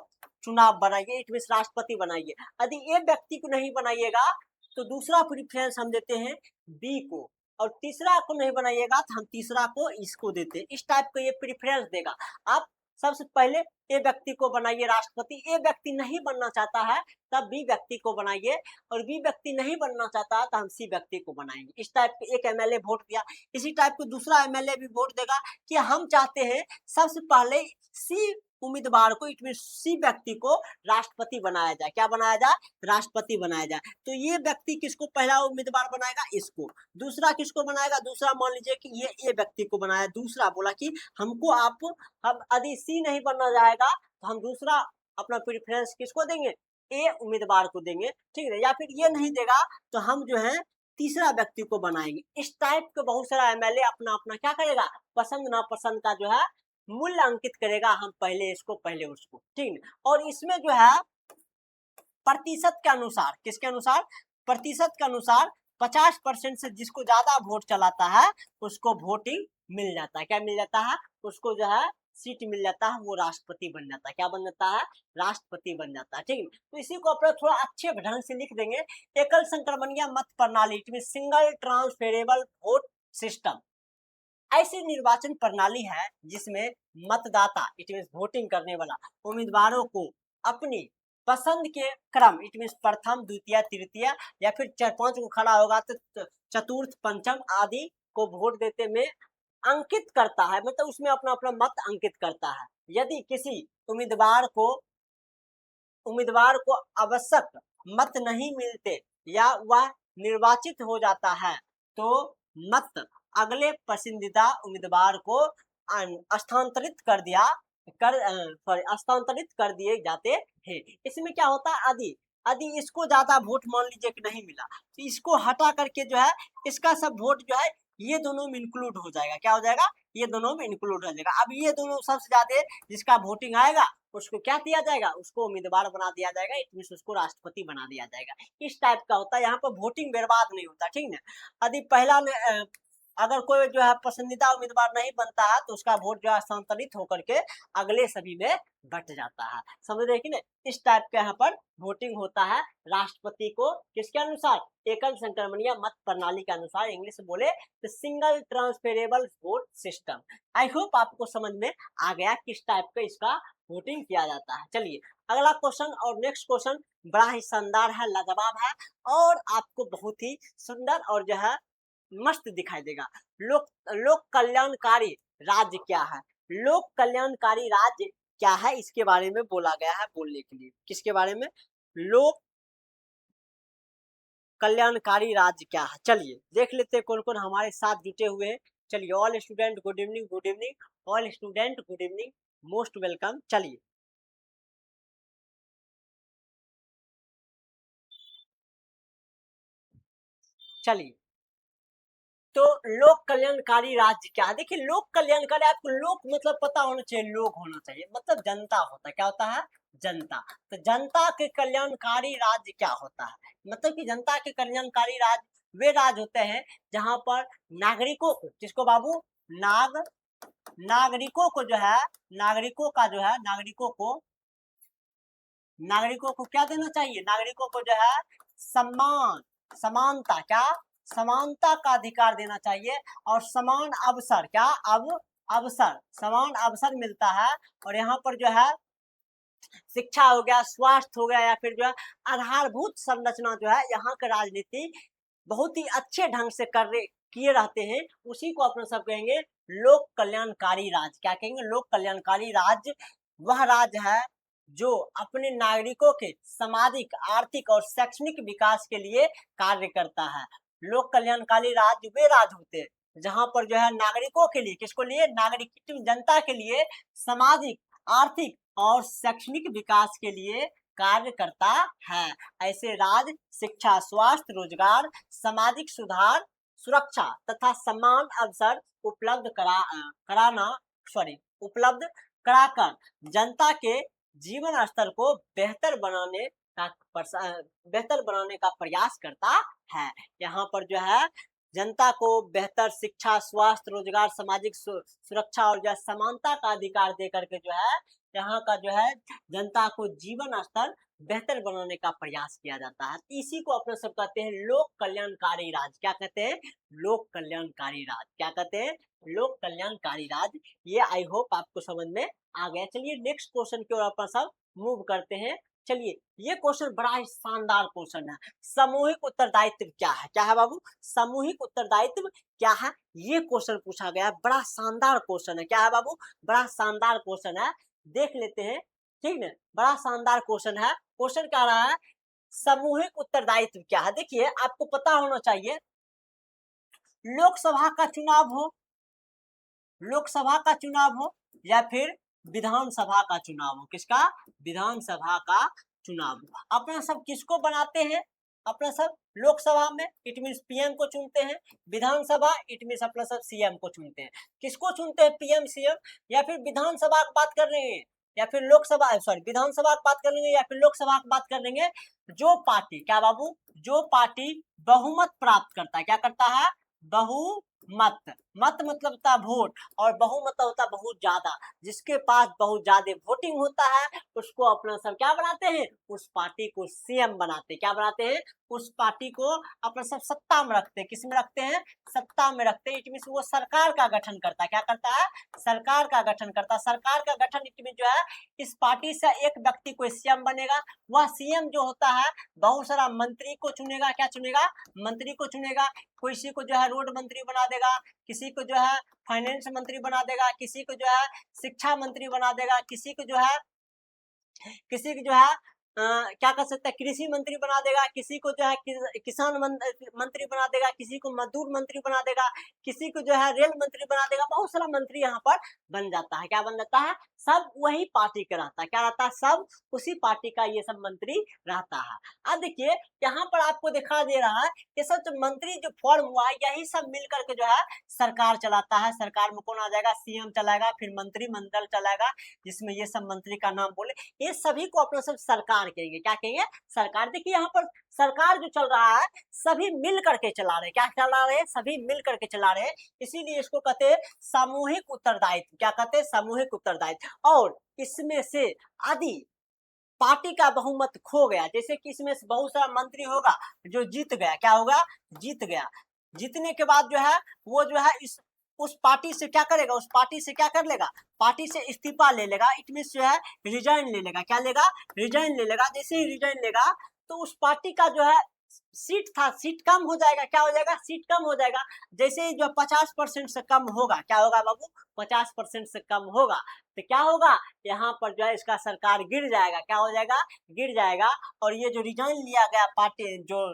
S1: चुनाव बनाइए, इट मींस राष्ट्रपति बनाइए। यदि ए व्यक्ति को नहीं बनाइएगा तो दूसरा प्रीफरेंस हम देते हैं बी को, और तीसरा को नहीं बनाइएगा तो हम तीसरा को इसको देते हैं। इस टाइप का ये प्रेफरेंस देगा। आप सबसे पहले ए व्यक्ति को बनाइए राष्ट्रपति, ए व्यक्ति नहीं बनना चाहता है तब बी व्यक्ति को बनाइए, और बी व्यक्ति नहीं बनना चाहता है तो हम सी व्यक्ति को बनाएंगे। इस टाइप के एक एमएलए वोट दिया, इसी टाइप को दूसरा एमएलए भी वोट देगा कि हम चाहते हैं सबसे पहले सी उम्मीदवार को, इट मीन सी व्यक्ति को राष्ट्रपति बनाया जाए। क्या बनाया जाए? राष्ट्रपति बनाया जाए। तो ये व्यक्ति किसको पहला उम्मीदवार बनाएगा? इसको। दूसरा किसको बनाएगा? दूसरा मान लीजिए कि ये व्यक्ति को बनाया, दूसरा बोला कि हमको हम यदि सी नहीं बनना जाएगा तो हम दूसरा अपना प्रेफरेंस किसको देंगे? ए उम्मीदवार को देंगे, ठीक है। या फिर ये नहीं देगा तो हम जो है तीसरा व्यक्ति को बनाएंगे। इस टाइप के बहुत सारा एमएलए अपना अपना क्या करेगा? पसंद नापसंद का जो है मूल्य अंकित करेगा, हम पहले इसको पहले उसको, ठीक है। और इसमें जो है प्रतिशत के अनुसार, किसके अनुसार, प्रतिशत के अनुसार 50% से जिसको ज्यादा वोट चलाता है उसको वोटिंग मिल जाता है, क्या मिल जाता है, उसको जो है सीट मिल जाता है, वो राष्ट्रपति बन जाता है, क्या बन जाता है, राष्ट्रपति बन जाता है, ठीक है। तो इसी को अपना थोड़ा अच्छे ढंग से लिख देंगे, एकल संक्रमणीय मत प्रणाली, it mean single transferable vote system, ऐसी निर्वाचन प्रणाली है जिसमें मतदाता, इट मीन वोटिंग करने वाला उम्मीदवारों को अपनी पसंद के क्रम, इट मीन प्रथम द्वितीय तृतीय या फिर 4-5 को खड़ा होगा तो चतुर्थ पंचम आदि को वोट देते में अंकित करता है, मतलब उसमें अपना अपना मत अंकित करता है। यदि किसी उम्मीदवार को आवश्यक मत नहीं मिलते या वह निर्वाचित हो जाता है तो मत अगले पसंदीदा उम्मीदवार को स्थानांतरित कर दिए जाते हैं। इसमें क्या होता है, यदि इसको ज्यादा वोट मान लीजिए कि नहीं मिला तो इसको हटा करके जो है इसका सब वोट जो है ये दोनों में इंक्लूड हो जाएगा, क्या हो जाएगा, ये दोनों में इंक्लूड हो जाएगा। अब ये दोनों सबसे ज्यादा जिसका वोटिंग आएगा उसको क्या दिया जाएगा, उसको उम्मीदवार बना दिया जाएगा, इट मीन उसको राष्ट्रपति बना दिया जाएगा। इस टाइप का होता है, यहाँ पर वोटिंग बर्बाद नहीं होता, ठीक ना। यदि पहला अगर कोई जो है पसंदीदा उम्मीदवार नहीं बनता है तो उसका वोट जो है स्थानांतरित होकर के अगले सभी में बट जाता है, समझ रहे कि नहीं। इस टाइप का यहाँ पर वोटिंग होता है राष्ट्रपति को किसके अनुसार, एकल संक्रमणीय मत प्रणाली के अनुसार, इंग्लिश बोले तो single transferable vote system. I hope आपको समझ में आ गया किस टाइप का इसका वोटिंग किया जाता है। चलिए अगला क्वेश्चन और नेक्स्ट क्वेश्चन बड़ा ही शानदार है, लाजवाब है और आपको बहुत ही सुंदर और जो है मस्त दिखाई देगा। लोक कल्याणकारी राज्य क्या है, लोक कल्याणकारी राज्य क्या है, इसके बारे में बोला गया है बोलने के लिए। किसके बारे में, लोक कल्याणकारी राज्य क्या है, चलिए देख लेते हैं कौन कौन हमारे साथ जुटे हुए हैं। चलिए all student good evening, good evening, all student good evening, most welcome. चलिए चलिए तो लोक कल्याणकारी राज्य क्या है, देखिए लोक कल्याणकारी, आपको लोक मतलब पता होना चाहिए, लोग होना चाहिए, मतलब जनता होता है, क्या होता है, जनता। तो जनता के कल्याणकारी राज्य क्या होता है, मतलब कि जनता के कल्याणकारी राज्य वे राज्य होते हैं जहां पर नागरिकों को, जिसको बाबू, नाग नागरिकों को जो है, नागरिकों का जो है, नागरिकों को क्या देना चाहिए, नागरिकों को जो है सम्मान, समानता, क्या, समानता का अधिकार देना चाहिए और समान अवसर, क्या, अवसर, समान अवसर मिलता है। और यहाँ पर जो है शिक्षा हो गया, स्वास्थ्य हो गया या फिर जो है आधारभूत संरचना जो है यहाँ के राजनीति बहुत ही अच्छे ढंग से किए रहते हैं, उसी को अपने सब कहेंगे लोक कल्याणकारी राज्य। क्या कहेंगे, लोक कल्याणकारी राज्य वह राज्य है जो अपने नागरिकों के सामाजिक, आर्थिक और शैक्षणिक विकास के लिए कार्य करता है। लोक कल्याणकारी राज्य वे राज्य होते हैं जहां पर जो है नागरिकों के लिए, किसको लिए, नागरिक जनता के लिए सामाजिक, आर्थिक और शैक्षणिक विकास के लिए कार्य करता है। ऐसे राज्य शिक्षा, स्वास्थ्य, रोजगार, सामाजिक सुधार, सुरक्षा तथा समान अवसर कराना, उपलब्ध कराकर जनता के जीवन स्तर को बेहतर बनाने का प्रयास करता है। यहाँ पर जो है जनता को बेहतर शिक्षा, स्वास्थ्य, रोजगार, सामाजिक सुरक्षा और जो है समानता का अधिकार दे करके जो है यहाँ का जो है जनता को जीवन स्तर बेहतर बनाने का प्रयास किया जाता है। इसी को अपने सब कहते हैं लोक कल्याणकारी राज्य। क्या कहते हैं, लोक कल्याणकारी राज्य। क्या कहते हैं, लोक कल्याणकारी राज्य। ये आई होप आपको समझ में आ गया। चलिए नेक्स्ट क्वेश्चन की ओर अपन सब मूव करते हैं। चलिए ये क्वेश्चन बड़ा ही शानदार क्वेश्चन है, सामूहिक उत्तरदायित्व क्या है, क्या है बाबू, सामूहिक उत्तरदायित्व क्या है, ये क्वेश्चन पूछा गया है। बड़ा शानदार क्वेश्चन है, क्या है बाबू, बड़ा शानदार क्वेश्चन है, देख लेते हैं, ठीक ना। बड़ा शानदार क्वेश्चन है। क्वेश्चन क्या रहा है, सामूहिक उत्तरदायित्व क्या है। देखिए आपको पता होना चाहिए, लोकसभा का चुनाव हो, लोकसभा का चुनाव हो या फिर विधानसभा का चुनाव हो, किसका, विधानसभा का चुनाव हो, अपना सब किसको बनाते हैं, अपना सब लोकसभा में इट मीन्स पीएम को चुनते हैं, विधानसभा इट मीन्स अपना सब सीएम को चुनते हैं। किसको चुनते हैं, पीएम सीएम, या फिर विधानसभा की बात कर रहे हैं या फिर लोकसभा, सॉरी विधानसभा की बात कर लेंगे या फिर लोकसभा की बात कर लेंगे, जो पार्टी, क्या बाबू, जो पार्टी बहुमत प्राप्त करता है, क्या करता है, बहुमत, मत मतलब होता है वोट, और बहुमत होता है बहुत ज्यादा, जिसके पास बहुत ज्यादा वोटिंग होता है उसको अपना सब क्या बनाते हैं, उस पार्टी को सीएम बनाते हैं, क्या बनाते हैं, उस पार्टी को अपना सब सत्ता में रखते हैं, किस में रखते हैं, सत्ता में रखते हैं। इट मीन वो सरकार का गठन करता है, क्या करता है, सरकार का गठन करता है। सरकार का गठन इट मीन जो है, इस पार्टी से एक व्यक्ति को सीएम बनेगा, वह सीएम जो होता है बहुत सारा मंत्री को चुनेगा, क्या चुनेगा, मंत्री को चुनेगा, किसी को जो है रोड मंत्री बना देगा, किसी को जो है फाइनेंस मंत्री बना देगा, किसी को जो है शिक्षा मंत्री बना देगा, किसी को जो है क्या कर सकता है, कृषि मंत्री बना देगा, किसी को जो है किसान मंत्री बना देगा, किसी को मजदूर मंत्री बना देगा, किसी को जो है रेल मंत्री बना देगा, बहुत सारा मंत्री यहाँ पर बन जाता है, क्या बन जाता है, सब वही पार्टी का रहता है, क्या रहता है, सब उसी पार्टी का ये सब मंत्री रहता है। अब देखिए यहाँ पर आपको दिखा दे रहा है ये सब जो मंत्री जो फॉर्म हुआ है, यही सब मिल करके जो है सरकार चलाता है। सरकार में कौन आ जाएगा, सीएम चलाएगा, फिर मंत्रिमंडल चलाएगा, जिसमें ये सब मंत्री का नाम बोले, ये सभी को अपना सब सरकार कहेंगे, क्या कहेंगे, सरकार। देखिए यहाँ पर सरकार जो चल रहा है सभी मिल करके चला रहे हैं, क्या चला रहे हैं, सभी मिल करके चला रहे हैं, इसीलिए इसको कहते हैं सामूहिक उत्तरदायित्व, क्या कहते हैं, सामूहिक उत्तरदायित्व। और इसमें से आदि पार्टी का बहुमत खो गया, जैसे कि इसमें से बहुत सारा मंत्री होगा जो जीत गया, क्या होगा, जीत गया, जीतने के बाद जो है वो जो है इस उस पार्टी से क्या करेगा, उस पार्टी से क्या कर लेगा, पार्टी से इस्तीफा ले लेगा, इट मीन जो है रिजाइन ले लेगा, क्या लेगा, रिजाइन ले लेगा। जैसे ही रिजाइन लेगा तो उस पार्टी का जो है सीट था, सीट कम हो जाएगा, क्या हो जाएगा, सीट कम हो जाएगा। जैसे ही जो 50% से कम होगा, क्या होगा बाबू, 50% से कम होगा तो क्या होगा, यहाँ पर जो है इसका सरकार गिर जाएगा, क्या हो जाएगा, गिर जाएगा। और ये जो रिजाइन लिया गया पार्टी जो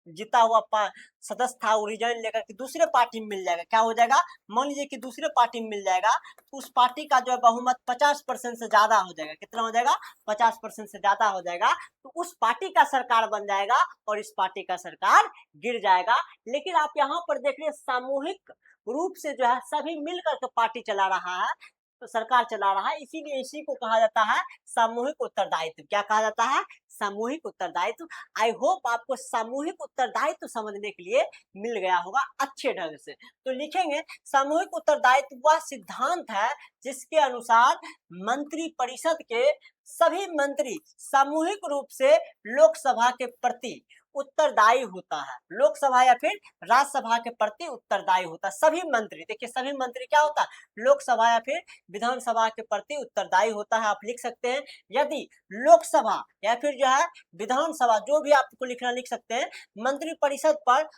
S1: जीता हुआ सदस्य था वो रिजाइन लेकर के दूसरे पार्टी में मिल जाएगा, क्या हो जाएगा, मान लीजिए कि दूसरे पार्टी में मिल जाएगा तो उस पार्टी का जो है बहुमत 50% से ज्यादा हो जाएगा, कितना हो जाएगा, 50% से ज्यादा हो जाएगा, तो उस पार्टी का सरकार बन जाएगा और इस पार्टी का सरकार गिर जाएगा। लेकिन आप यहाँ पर देख रहे सामूहिक रूप से जो है सभी मिलकर के पार्टी चला रहा है, तो सरकार चला रहा है, इसीलिए इसी को कहा जाता है सामूहिक उत्तरदायित्व, क्या कहा जाता है, सामूहिक उत्तरदायित्व। आई होप आपको सामूहिक उत्तरदायित्व समझने के लिए मिल गया होगा अच्छे ढंग से। तो लिखेंगे सामूहिक उत्तरदायित्व वह सिद्धांत है जिसके अनुसार मंत्री परिषद के सभी मंत्री सामूहिक रूप से लोकसभा के प्रति उत्तरदायी होता है, लोकसभा या फिर राज्यसभा के प्रति उत्तरदायी होता है। सभी मंत्री, देखिए सभी मंत्री क्या होता है, लोकसभा या फिर विधानसभा के प्रति उत्तरदायी होता है। आप लिख सकते हैं यदि लोकसभा या फिर जो है विधानसभा, जो भी आपको लिखना लिख सकते हैं, मंत्री परिषद पर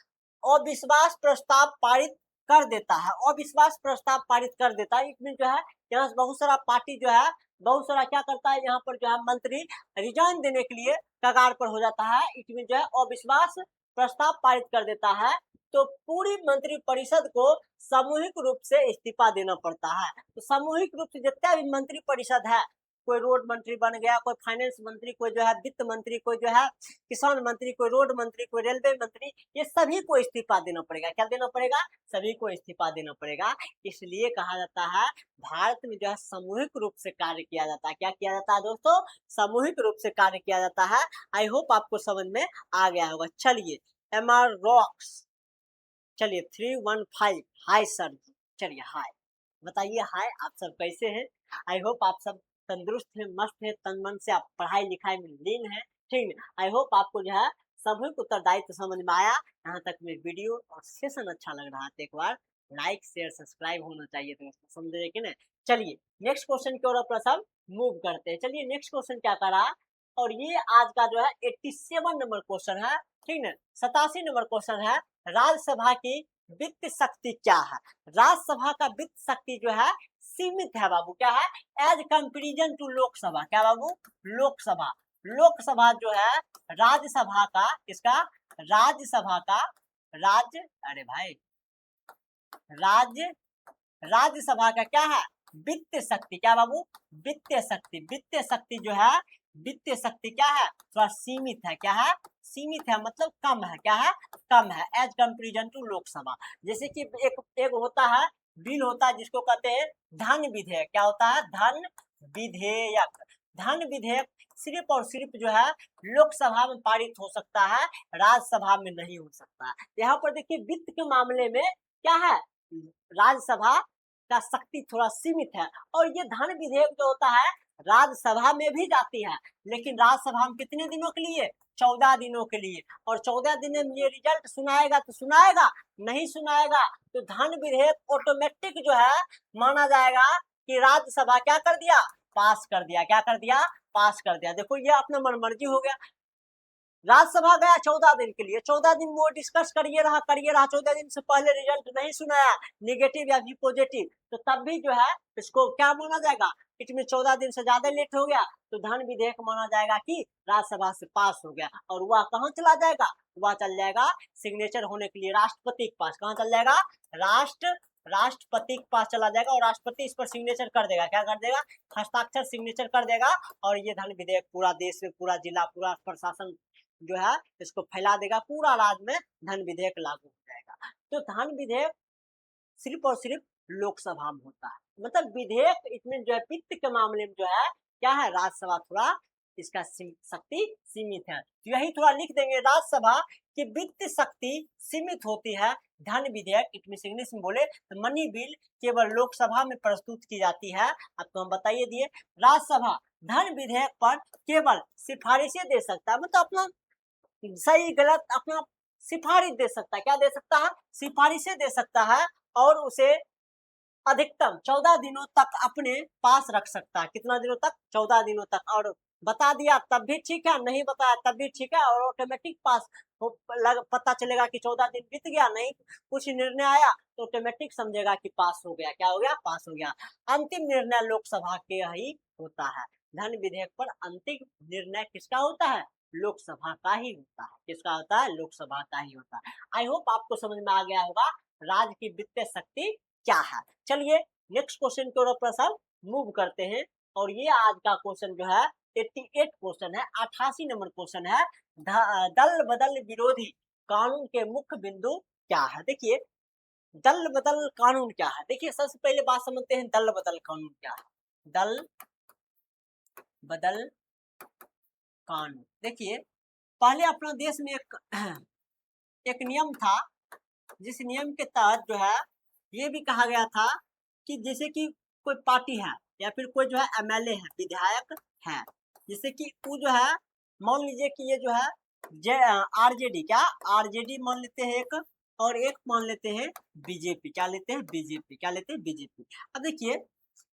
S1: अविश्वास प्रस्ताव पारित कर देता है, अविश्वास प्रस्ताव पारित कर देता है, इसमें जो है यहाँ बहुत सारा पार्टी जो है बहुत सारा क्या करता है, यहाँ पर जो है मंत्री रिजाइन देने के लिए कगार पर हो जाता है, इसमें जो है अविश्वास प्रस्ताव पारित कर देता है, तो पूरी मंत्री परिषद को सामूहिक रूप से इस्तीफा देना पड़ता है। तो सामूहिक रूप से जितना भी मंत्री परिषद है, कोई रोड मंत्री बन गया, कोई फाइनेंस मंत्री, कोई जो है वित्त मंत्री, कोई जो है किसान मंत्री, कोई रोड मंत्री, कोई रेलवे मंत्री, ये सभी को इस्तीफा देना पड़ेगा, क्या देना पड़ेगा, सभी को इस्तीफा देना पड़ेगा। इसलिए कहा जाता है भारत में जो है सामूहिक रूप से कार्य किया जाता है, क्या किया जाता है दोस्तों, सामूहिक रूप से कार्य किया जाता है। आई होप आपको समझ में आ गया होगा। चलिए MR रॉक्स, चलिए 315 हाय सर जी, चलिए हाय, बताइए हाय, आप सब कैसे हैं, आई होप आप सब तंदुरुस्त हैं, मस्त हैं, तन मन से आप पढ़ाई लिखाई में लीन है, ठीक है। आई होप आपको जो है सामूहिक उत्तरदायित्व समझ में आया। यहाँ तक में वीडियो और सेशन अच्छा लग रहा है तो एक बार लाइक शेयर सब्सक्राइब होना चाहिए, तो समझे कि नहीं। चलिए नेक्स्ट क्वेश्चन की ओर अपना सब मूव करते हैं। चलिए नेक्स्ट क्वेश्चन क्या कर रहा, और ये आज का जो है 87 नंबर क्वेश्चन है, ठीक है, 87 नंबर क्वेश्चन है, राज्यसभा की वित्त शक्ति क्या है। राज्यसभा का वित्त शक्ति जो है सीमित है बाबू, क्या है, एज कंपेरिजन टू लोकसभा, क्या बाबू, लोकसभा, लोकसभा जो है राज्यसभा का, किसका, राज्यसभा का, राज्य, अरे भाई राज्य, राज्यसभा का क्या है, वित्त शक्ति, क्या बाबू, वित्तीय शक्ति, वित्तीय शक्ति जो है वित्तीय शक्ति क्या है, थोड़ा सीमित है। क्या है, सीमित है, मतलब कम है। क्या है, कम है, एज कंपेरिजन टू लोकसभा। जैसे कि एक होता है बिल होता है जिसको कहते हैं धन विधेयक। क्या होता है, धन विधेयक। धन विधेयक सिर्फ और सिर्फ जो है लोकसभा में पारित हो सकता है, राज्यसभा में नहीं हो सकता। यहाँ पर देखिए वित्त के मामले में क्या है, राज्यसभा का शक्ति थोड़ा सीमित है। और ये धन विधेयक जो होता है राज्यसभा में भी जाती है, लेकिन राज्यसभा में कितने दिनों के लिए, 14 दिनों के लिए। और 14 दिन में ये रिजल्ट सुनाएगा तो सुनाएगा, नहीं सुनाएगा तो धन विधेयक ऑटोमेटिक जो है माना जाएगा कि राज्यसभा क्या कर दिया, पास कर दिया। क्या कर दिया, पास कर दिया। देखो ये अपना मनमर्जी हो गया। राज्यसभा गया 14 दिन के लिए, 14 दिन वो डिस्कस करिए रहा 14 दिन से पहले रिजल्ट नहीं सुनाया, निगेटिव या भी पॉजिटिव, तो तब भी जो है इसको क्या माना जाएगा, इसमें 14 दिन से ज्यादा लेट हो गया तो धन विधेयक माना जाएगा कि राज्यसभा से पास हो गया। और वह कहाँ चला जाएगा, वह चल जाएगा सिग्नेचर होने के लिए राष्ट्रपति के पास। कहाँ चल जाएगा, राष्ट्रपति के पास चला जाएगा और राष्ट्रपति इस पर सिग्नेचर कर देगा। क्या कर देगा, हस्ताक्षर सिग्नेचर कर देगा। और ये धन विधेयक पूरा देश में, पूरा जिला, पूरा प्रशासन जो है इसको फैला देगा, पूरा राज्य में धन विधेयक लागू हो जाएगा। तो धन विधेयक सिर्फ और सिर्फ लोकसभा में होता है, मतलब विधेयक इसमें जो है वित्त के मामले में जो है क्या है, राज्यसभा थोड़ा इसका शक्ति सीमित है। तो यही थोड़ा लिख देंगे, राज्यसभा की वित्त शक्ति सीमित होती है, धन विधेयक इंग्लिश में बोले तो मनी बिल केवल लोकसभा में प्रस्तुत की जाती है। अब तो हम बताइए दिए, राज्यसभा धन विधेयक पर केवल सिफारिशें दे सकता है, मतलब अपना सही गलत अपना सिफारिश दे सकता है। क्या दे सकता है, सिफारिशें दे सकता है। और उसे अधिकतम 14 दिनों तक अपने पास रख सकता है। कितना दिनों तक, 14 दिनों तक। और बता दिया तब भी ठीक है, नहीं बताया तब भी ठीक है, और ऑटोमेटिक पास पता चलेगा कि 14 दिन बीत गया, नहीं कुछ निर्णय आया तो ऑटोमेटिक समझेगा कि पास हो गया। क्या हो गया, पास हो गया। अंतिम निर्णय लोकसभा के ही होता है। धन विधेयक पर अंतिम निर्णय किसका होता है, लोकसभा का ही होता है। किसका होता है, लोकसभा का ही होता है। आई होप आपको समझ में आ गया होगा राज्य की वित्तीय शक्ति क्या है। चलिए नेक्स्ट क्वेश्चन की ओर अपन मूव करते हैं। और ये आज का क्वेश्चन जो है 88 क्वेश्चन है, 88 नंबर क्वेश्चन है। दल बदल विरोधी कानून के मुख्य बिंदु क्या है। देखिए दल बदल कानून क्या है, देखिए सबसे पहले बात समझते हैं दल बदल कानून क्या है। दल बदल कानून, देखिए पहले अपना देश में एक नियम था, जिस नियम के तहत जो है ये भी कहा गया था कि जैसे कि कोई पार्टी है या फिर कोई जो है एमएलए है, विधायक है, जैसे कि वो जो है मान लीजिए कि ये जो है आरजेडी, क्या आरजेडी मान लेते हैं एक, और एक मान लेते हैं बीजेपी। क्या लेते हैं, बीजेपी। क्या लेते हैं, बीजेपी। अब देखिए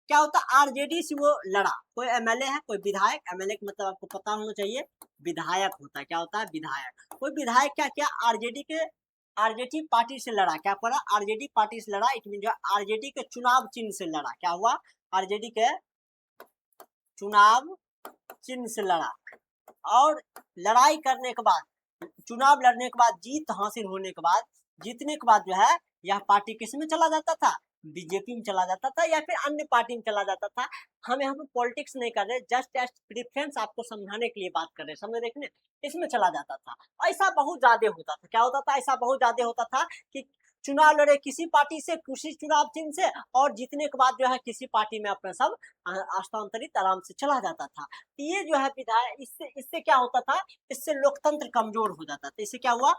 S1: क्या होता है, आरजेडी से वो लड़ा, कोई एमएलए है, कोई विधायक, एमएलए का मतलब आपको पता होना चाहिए विधायक होता है। क्या होता है, विधायक। कोई विधायक क्या क्या आरजेडी पार्टी से लड़ा, क्या पड़ा, आरजेडी पार्टी से लड़ा, इट मीन जो आरजेडी के चुनाव चिन्ह से लड़ा। क्या हुआ, आरजेडी के चुनाव चिन्ह से लड़ा। और लड़ाई करने के बाद, चुनाव लड़ने के बाद, जीत हासिल होने के बाद, जीतने के बाद जो है यह पार्टी किस में चला जाता था, बीजेपी में चला जाता था या फिर अन्य पार्टी में चला जाता था। हम पॉलिटिक्स नहीं कर रहे, जस्ट प्रेफरेंस आपको समझाने के लिए बात कर रहे, समझ देखने, इसमें चला जाता था। ऐसा बहुत ज्यादा होता था। क्या होता था, ऐसा बहुत ज्यादा होता था कि चुनाव लड़े किसी पार्टी से, किसी चुनाव चिन्ह से, और जीतने के बाद जो है किसी पार्टी में अपना सब हस्तांतरित आराम से चला जाता था। ये जो है विधायक, इससे क्या होता था, इससे लोकतंत्र कमजोर हो जाता था। इससे क्या हुआ,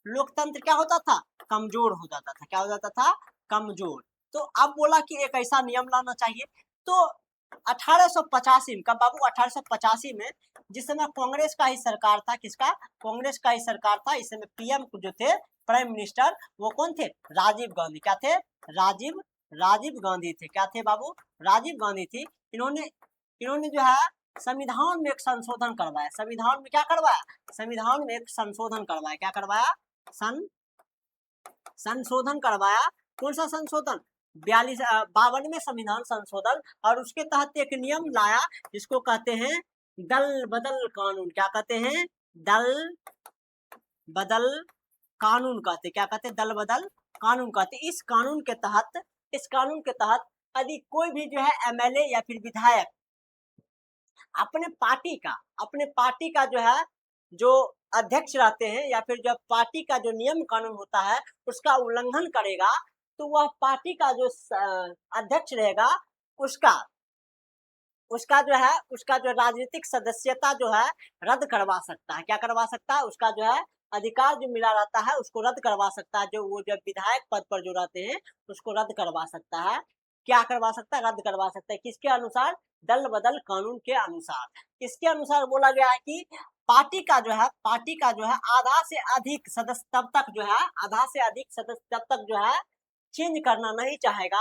S1: लोकतंत्र क्या होता था, कमजोर हो जाता था। क्या हो जाता था, कमजोर। तो अब बोला कि एक ऐसा नियम लाना चाहिए। तो 1885 में, कब बाबू, 1885 में, जिस समय कांग्रेस का ही सरकार था, किसका, कांग्रेस का ही सरकार था। इस समय पीएम जो थे, प्राइम मिनिस्टर, वो कौन थे, राजीव गांधी। क्या थे, राजीव गांधी थे। क्या थे बाबू, राजीव गांधी थी। इन्होंने जो है संविधान में एक संशोधन करवाया। संविधान में क्या करवाया, संविधान में एक संशोधन करवाया। क्या करवाया, संशोधन करवाया। कौन सा संशोधन, 52वें संविधान संशोधन। और उसके तहत एक नियम लाया जिसको कहते हैं दल बदल कानून। क्या कहते हैं, दल बदल कानून कहते। क्या कहते, दल बदल कानून कहते। इस कानून के तहत यदि कोई भी जो है एमएलए या फिर विधायक अपने पार्टी का जो है जो अध्यक्ष रहते हैं या फिर जो पार्टी का जो नियम कानून होता है उसका उल्लंघन करेगा तो वह पार्टी का जो अध्यक्ष रहेगा उसका उसका जो राजनीतिक सदस्यता जो है रद्द करवा सकता है। क्या करवा सकता है? उसका जो है अधिकार जो मिला रहता है उसको रद्द करवा सकता है। जो वो जब विधायक पद पर जो रहते हैं उसको रद्द करवा सकता है। क्या करवा सकता है? रद्द करवा सकता है। किसके अनुसार? दल बदल कानून के अनुसार। इसके अनुसार बोला गया है कि पार्टी का जो है आधा से अधिक सदस्य तब तक जो है चेंज करना नहीं चाहेगा,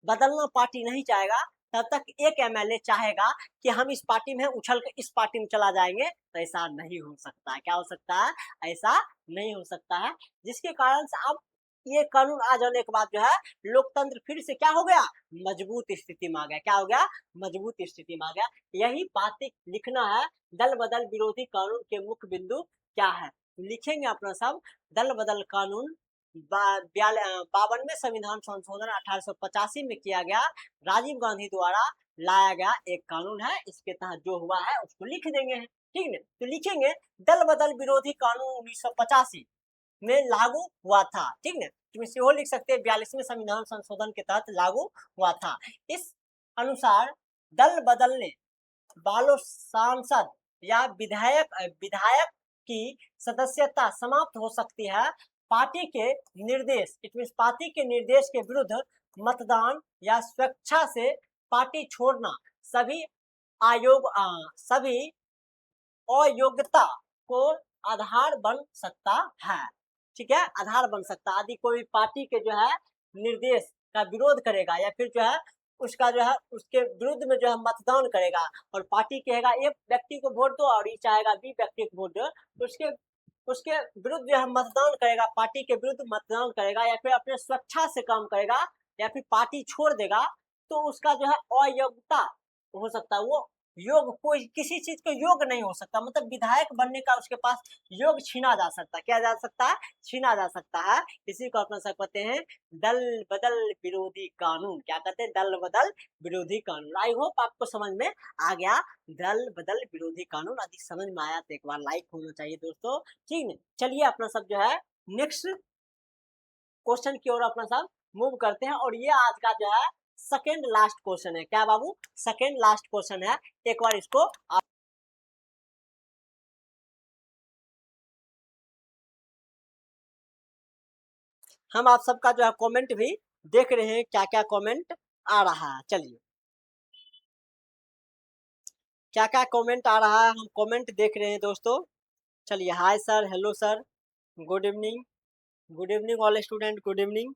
S1: बदलना पार्टी नहीं चाहेगा, तब तक एक एमएलए चाहेगा कि हम इस पार्टी में उछल के इस पार्टी में चला जाएंगे, तो ऐसा नहीं हो सकता है। क्या हो सकता है? ऐसा नहीं हो सकता है। जिसके कारण से अब ये कानून आ जाने के बाद जो है लोकतंत्र फिर से क्या हो गया? मजबूत स्थिति में आ गया। क्या हो गया? मजबूत स्थिति में आ गया। यही बातें लिखना है। दल बदल विरोधी कानून के मुख्य बिंदु क्या है? लिखेंगे अपना सब। दल बदल कानून 52वें संविधान संशोधन 1885 में किया गया, राजीव गांधी द्वारा लाया गया एक कानून है। इसके तहत जो हुआ है उसको लिख देंगे, ठीक है। तो लिखेंगे दल बदल विरोधी कानून 1985 में लागू हुआ था, ठीक है। तुम इसे हो लिख सकते हैं 42वें संविधान संशोधन के तहत लागू हुआ था। इस अनुसार दल बदलने वालों सांसद या विधायक की सदस्यता समाप्त हो सकती है पार्टी के निर्देश के विरुद्ध मतदान या स्वेच्छा से पार्टी छोड़ना सभी अयोग्यता को आधार बन सकता है, ठीक है। आधार बन सकता है। यदि कोई पार्टी के जो है निर्देश का विरोध करेगा या फिर जो है उसका जो है उसके विरुद्ध में जो है मतदान करेगा और पार्टी कहेगा एक व्यक्ति को वोट दो और ये चाहेगा बी व्यक्ति को वोट दो, तो उसके विरुद्ध जो है मतदान करेगा, पार्टी के विरुद्ध मतदान करेगा या फिर अपने स्वेच्छा से काम करेगा या फिर पार्टी छोड़ देगा, तो उसका जो है अयोग्यता हो सकता है। वो योग कोई किसी चीज का योग नहीं हो सकता, मतलब विधायक बनने का उसके पास योग छीना जा सकता है। क्या जा सकता है? छीना जा सकता है। इसी को अपना सब कहते हैं दल बदल विरोधी कानून। क्या कहते हैं? दल बदल विरोधी कानून। आई होप आपको समझ में आ गया दल बदल विरोधी कानून। यदि समझ में आया तो एक बार लाइक होना चाहिए दोस्तों, ठीक है। चलिए अपना सब जो है नेक्स्ट क्वेश्चन की ओर अपना सब मूव करते हैं और ये आज का जो है सेकेंड लास्ट क्वेश्चन है। क्या बाबू? सेकेंड लास्ट क्वेश्चन है। एक बार इसको हम आप सबका जो है कमेंट भी देख रहे हैं, क्या क्या कमेंट आ रहा है। चलिए क्या क्या कमेंट आ रहा है हम कमेंट देख रहे हैं दोस्तों। चलिए hi sir, hello sir, good evening, good evening all student, good evening.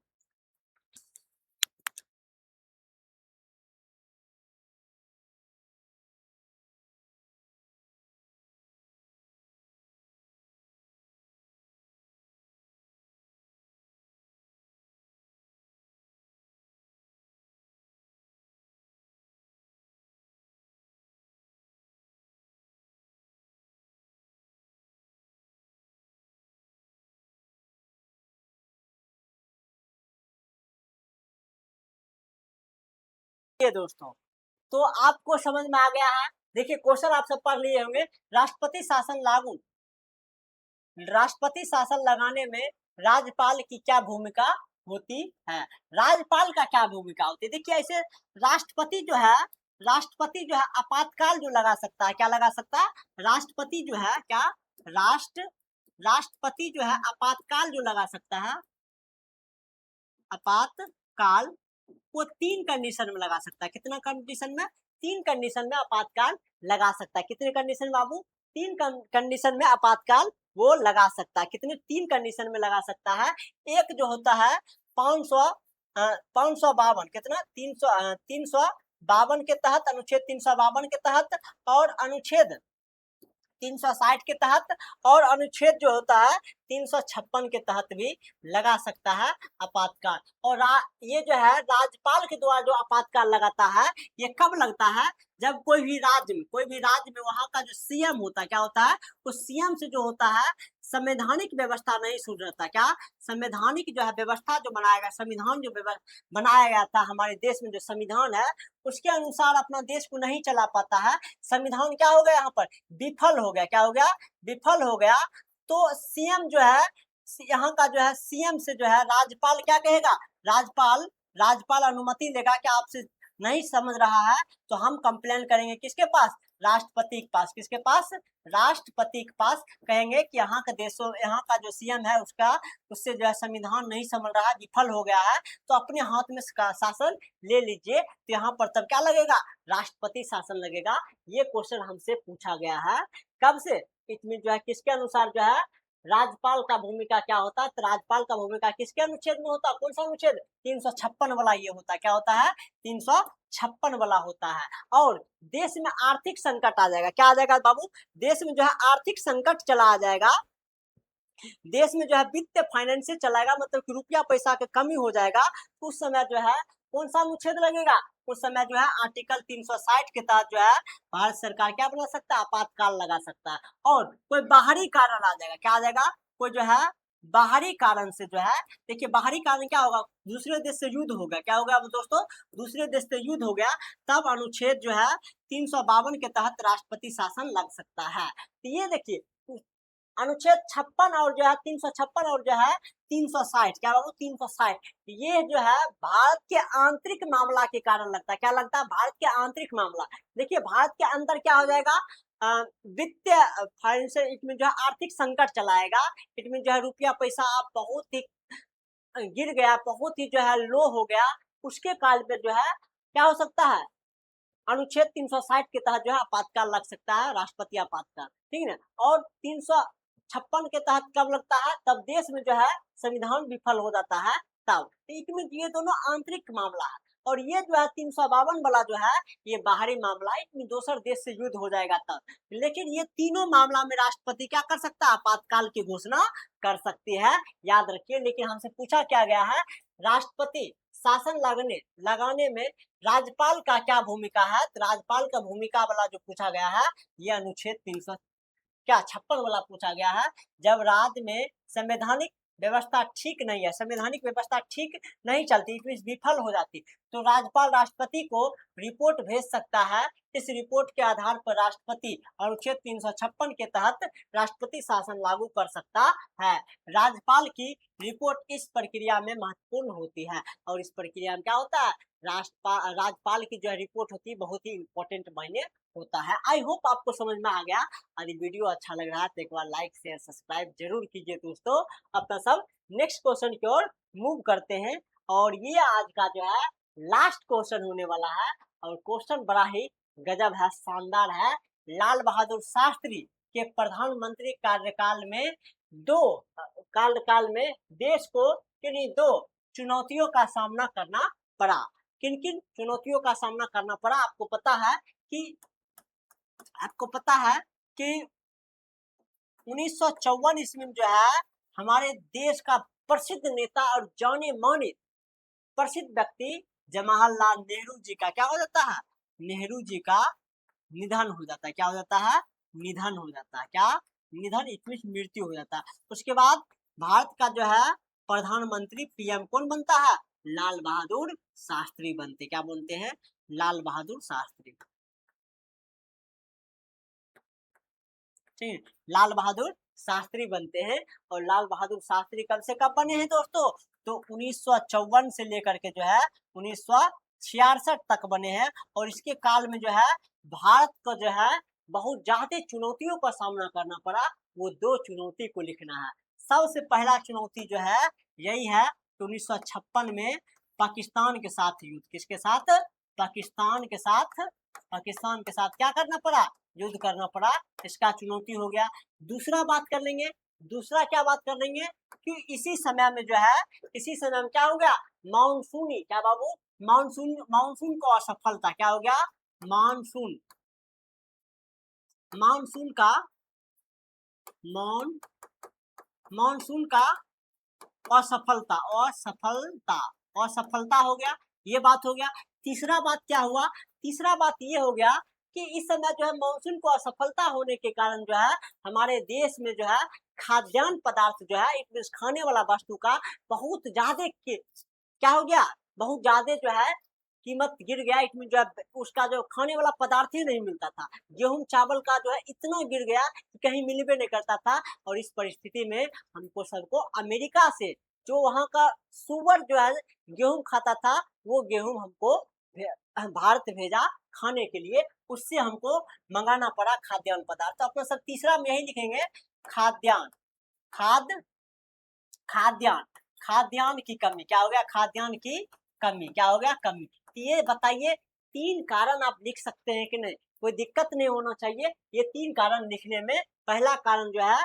S1: दोस्तों तो आपको समझ में आ गया है। देखिए क्वेश्चन आप सब पढ़ लिए होंगे। राष्ट्रपति शासन लगाने में राज्यपाल की क्या भूमिका होती है? राज्यपाल का क्या भूमिका होती है? देखिए ऐसे राष्ट्रपति जो है आपातकाल जो लगा सकता है। क्या लगा सकता है? राष्ट्रपति जो है क्या राष्ट्रपति जो है आपातकाल जो लगा सकता है, आपातकाल वो 3 कंडीशन में लगा सकता है। कितना कंडीशन में? 3 कंडीशन में आपातकाल लगा सकता है। कितने कंडीशन बाबू? 3 कंडीशन में आपातकाल वो लगा सकता है। कितने? 3 कंडीशन में लगा सकता है। एक जो होता है 552, कितना? 352 के तहत, अनुच्छेद 352 के तहत और अनुच्छेद 360 के तहत और अनुच्छेद जो होता है 356 के तहत भी लगा सकता है आपातकाल। और ये जो है राज्यपाल के द्वारा जो आपातकाल लगाता है ये कब लगता है? जब कोई भी राज्य में वहां का जो सीएम होता है, क्या होता है? उस सीएम से जो होता है संवैधानिक व्यवस्था नहीं सुधरता। क्या संवैधानिक जो है व्यवस्था जो बनाया गया, संविधान जो बनाया गया था हमारे देश में, जो संविधान है उसके अनुसार अपना देश को नहीं चला पाता है। संविधान क्या हो गया, यहाँ पर विफल हो गया। क्या हो गया, विफल हो गया। तो सीएम जो है, यहाँ का जो है सीएम से जो है राज्यपाल क्या कहेगा, राज्यपाल राज्यपाल अनुमति देगा कि आपसे नहीं समझ रहा है तो हम कंप्लेन करेंगे किसके पास, राष्ट्रपति के पास। किसके पास, राष्ट्रपति के पास कहेंगे कि यहाँ का देशों, यहाँ का जो सीएम है उससे जो है संविधान नहीं समझ रहा है, विफल हो गया है, तो अपने हाथ में शासन ले लीजिए। तो यहाँ पर तब क्या लगेगा, राष्ट्रपति शासन लगेगा। ये क्वेश्चन हमसे पूछा गया है। कब से, इसमें जो है किसके अनुसार जो है राज्यपाल का भूमिका क्या होता है, तो राज्यपाल का भूमिका किसके अनुच्छेद में होता है, कौन सा अनुच्छेद, 356 वाला ये होता है। क्या होता है, 356 वाला होता है। और देश में आर्थिक संकट आ जाएगा। क्या आ जाएगा बाबू, देश में जो है आर्थिक संकट चला आ जाएगा। देश में जो है वित्त फाइनेंस चलाएगा, मतलब कि रुपया पैसा की कमी हो जाएगा। उस समय जो है कौन सा अनुच्छेद लगेगा, उस समय जो है आर्टिकल 360 के तहत जो है भारत सरकार क्या बना सकता है, आपातकाल लगा सकता है। और कोई बाहरी कारण आ जाएगा। क्या आ जाएगा, कोई जो है बाहरी कारण से जो है, देखिए बाहरी कारण क्या होगा, दूसरे देश से युद्ध हो गया। क्या हो गया दोस्तों, दूसरे देश से युद्ध हो गया, तब अनुच्छेद जो है 352 के तहत राष्ट्रपति शासन लग सकता है। तो ये देखिए अनुच्छेद 56 और जो है 356 और जो है 360, क्या बाबू 360, ये जो है भारत के आंतरिक मामला के कारण लगता है। क्या लगता है, भारत के आंतरिक मामला। देखिए भारत के अंदर क्या हो जाएगा, वित्तीय फाइनेंशियल, इसमें जो है आर्थिक संकट चलाएगा। इसमें जो है रुपया पैसा बहुत ही गिर गया, बहुत ही जो है लो हो गया। उसके काल पे जो है क्या हो सकता है, अनुच्छेद 360 के तहत जो है आपातकाल लग सकता है, राष्ट्रपति आपातकाल, ठीक है। और 356 के तहत कब लगता है, तब देश में जो है संविधान विफल हो जाता है तब। तो इसमें ये दोनों आंतरिक मामला है। और ये जो है 352 वाला जो है ये बाहरी मामला है, इसमें दूसरे देश से युद्ध हो जाएगा तब। लेकिन ये तीनों मामला में राष्ट्रपति क्या कर सकता है, आपातकाल की घोषणा कर सकती है, याद रखिए। लेकिन हमसे पूछा क्या गया है, राष्ट्रपति शासन लगाने में राज्यपाल का क्या भूमिका है, तो राज्यपाल का भूमिका वाला जो पूछा गया है ये अनुच्छेद 356 वाला पूछा गया है। जब राज्य में संवैधानिक व्यवस्था ठीक नहीं है, संवैधानिक व्यवस्था ठीक नहीं चलती, विफल हो जाती, तो राज्यपाल राष्ट्रपति को रिपोर्ट भेज सकता है। इस रिपोर्ट के आधार पर राष्ट्रपति अनुच्छेद 356 के तहत राष्ट्रपति शासन लागू कर सकता है। राज्यपाल की रिपोर्ट इस प्रक्रिया में महत्वपूर्ण होती है। और इस प्रक्रिया में क्या होता है, राज्यपाल की जो रिपोर्ट होती है बहुत ही इंपॉर्टेंट मायने होता है। आई होप आपको समझ में आ गया। यदि वीडियो अच्छा लग रहा है तो एक बार लाइक शेयर सब्सक्राइब जरूर कीजिए दोस्तों। अपना सब नेक्स्ट क्वेश्चन की ओर मूव करते हैं। और ये आज का जो है लास्ट क्वेश्चन होने वाला है। और क्वेश्चन बड़ा ही गजब है, शानदार है। लाल बहादुर शास्त्री के प्रधानमंत्री कार्यकाल में काल में देश को किन दो चुनौतियों का सामना करना पड़ा। किन किन चुनौतियों का सामना करना पड़ा, आपको पता है कि 1954 ईस्वी में जो है हमारे देश का प्रसिद्ध नेता और जाने माने प्रसिद्ध व्यक्ति जवाहरलाल नेहरू जी का क्या हो जाता है, नेहरू जी का निधन हो जाता है। क्या हो जाता है, निधन हो जाता है। क्या, निधन, इसमें मृत्यु हो जाता है। उसके बाद भारत का जो है प्रधानमंत्री पीएम कौन बनता है, लाल बहादुर शास्त्री बनते। क्या बोलते हैं, लाल बहादुर शास्त्री। ठीक, लाल बहादुर शास्त्री बनते हैं। और लाल बहादुर शास्त्री कब से कब बने हैं दोस्तों, तो 1954 से लेकर के जो है 1966 तक बने हैं। और इसके काल में जो है भारत को जो है बहुत ज्यादा चुनौतियों का सामना करना पड़ा। वो दो चुनौती को लिखना है। सबसे पहला चुनौती जो है यही है कि 1956 में पाकिस्तान के साथ युद्ध, किसके साथ, पाकिस्तान के साथ क्या करना पड़ा, युद्ध करना पड़ा। इसका चुनौती हो गया। दूसरा बात कर लेंगे, दूसरा क्या बात कर लेंगे कि इसी समय में जो है, इसी समय में क्या हो गया, मानसूनी, क्या बाबू, मानसून को असफलता। क्या हो गया, मानसून का मानसून का असफलता हो गया। ये बात हो गया। तीसरा बात क्या हुआ, तीसरा बात ये हो गया कि इस समय जो है मानसून को असफलता होने के कारण जो है हमारे देश में जो है खाद्यान्न पदार्थ जो है, इट मीन्स खाने वाला वस्तु का बहुत ज्यादा क्या हो गया, बहुत ज्यादा जो है कीमत गिर गया। इसमें जो है उसका जो खाने वाला पदार्थ ही नहीं मिलता था। गेहूं चावल का जो है इतना गिर गया कि कहीं मिल भी नहीं करता था। और इस परिस्थिति में हमको सबको अमेरिका से, जो वहां का सुअर जो है गेहूं खाता था, वो गेहूं हमको भारत भेजा खाने के लिए। उससे हमको मंगाना पड़ा खाद्यान्न पदार्थ। तो अपना सब तीसरा में यही लिखेंगे, खाद्यान्न। खाद खाद्यान्न खाद्यान्न की कमी। क्या हो गया, खाद्यान्न की कमी। क्या हो गया, कमी। ये बताइए, 3 कारण आप लिख सकते हैं कि नहीं, कोई दिक्कत नहीं होना चाहिए ये 3 कारण लिखने में। पहला कारण जो है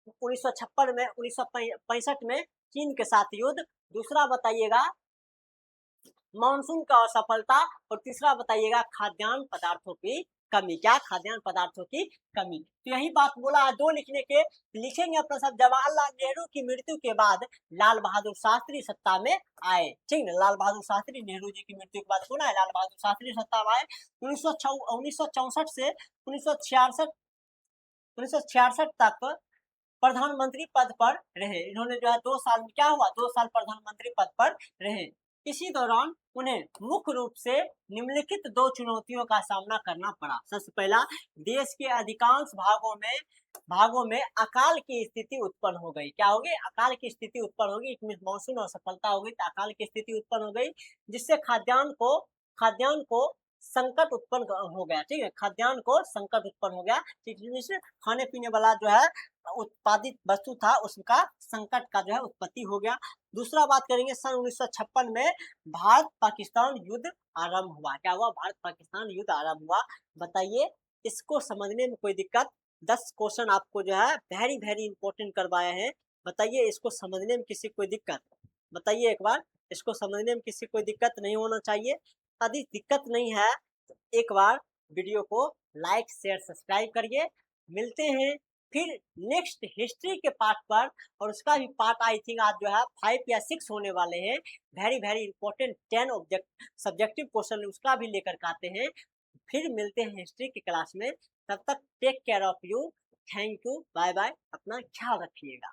S1: 1956 में, 1965 में चीन के साथ युद्ध। दूसरा बताइएगा मानसून का असफलता। और तीसरा बताइएगा खाद्यान्न पदार्थों की कमी। क्या, खाद्यान्न पदार्थों की कमी। तो यही बात बोला है, 2 लिखने के लिखेंगे अपना सब। जवाहरलाल नेहरू की मृत्यु के बाद लाल बहादुर शास्त्री सत्ता में आए। ठीक है, लाल बहादुर शास्त्री, नेहरू जी की मृत्यु के बाद कौन आए, लाल बहादुर शास्त्री सत्ता में आए। 1964 से 1966 तक प्रधानमंत्री पद पर रहे। इन्होंने जो है 2 साल में क्या हुआ, 2 साल प्रधानमंत्री पद पर रहे। इसी दौरान उन्हें मुख्य रूप से निम्नलिखित 2 चुनौतियों का सामना करना पड़ा। सबसे पहला, देश के अधिकांश भागों में अकाल की स्थिति उत्पन्न हो गई। क्या हो गई, अकाल की स्थिति उत्पन्न हो गई। इसमें मानसून असफलता हो गई तो अकाल की स्थिति उत्पन्न हो गई, जिससे खाद्यान्न को संकट उत्पन्न हो गया। ठीक है, खाद्यान्न को संकट उत्पन्न हो गया। खाने पीने वाला जो है उत्पादित वस्तु था उसका संकट का जो है उत्पत्ति हो गया। दूसरा बात करेंगे, सन 1956 में भारत पाकिस्तान युद्ध आरंभ हुआ। क्या हुआ, भारत पाकिस्तान युद्ध आरंभ हुआ। बताइए, इसको समझने में कोई दिक्कत? 10 क्वेश्चन आपको जो है वेरी वेरी इंपॉर्टेंट करवाए हैं। बताइए, इसको समझने में किसी कोई दिक्कत? बताइए एक बार, इसको समझने में किसी कोई दिक्कत नहीं होना चाहिए। यदि दिक्कत नहीं है तो एक बार वीडियो को लाइक शेयर सब्सक्राइब करिए। मिलते हैं फिर नेक्स्ट हिस्ट्री के पार्ट पर। और उसका भी पार्ट आई थिंक आज जो है 5 या 6 होने वाले हैं। Very very important 10 subjective question उसका भी लेकर के आते हैं। फिर मिलते हैं हिस्ट्री की क्लास में। तब तक take care of you. Thank you, bye bye, अपना ख्याल रखिएगा।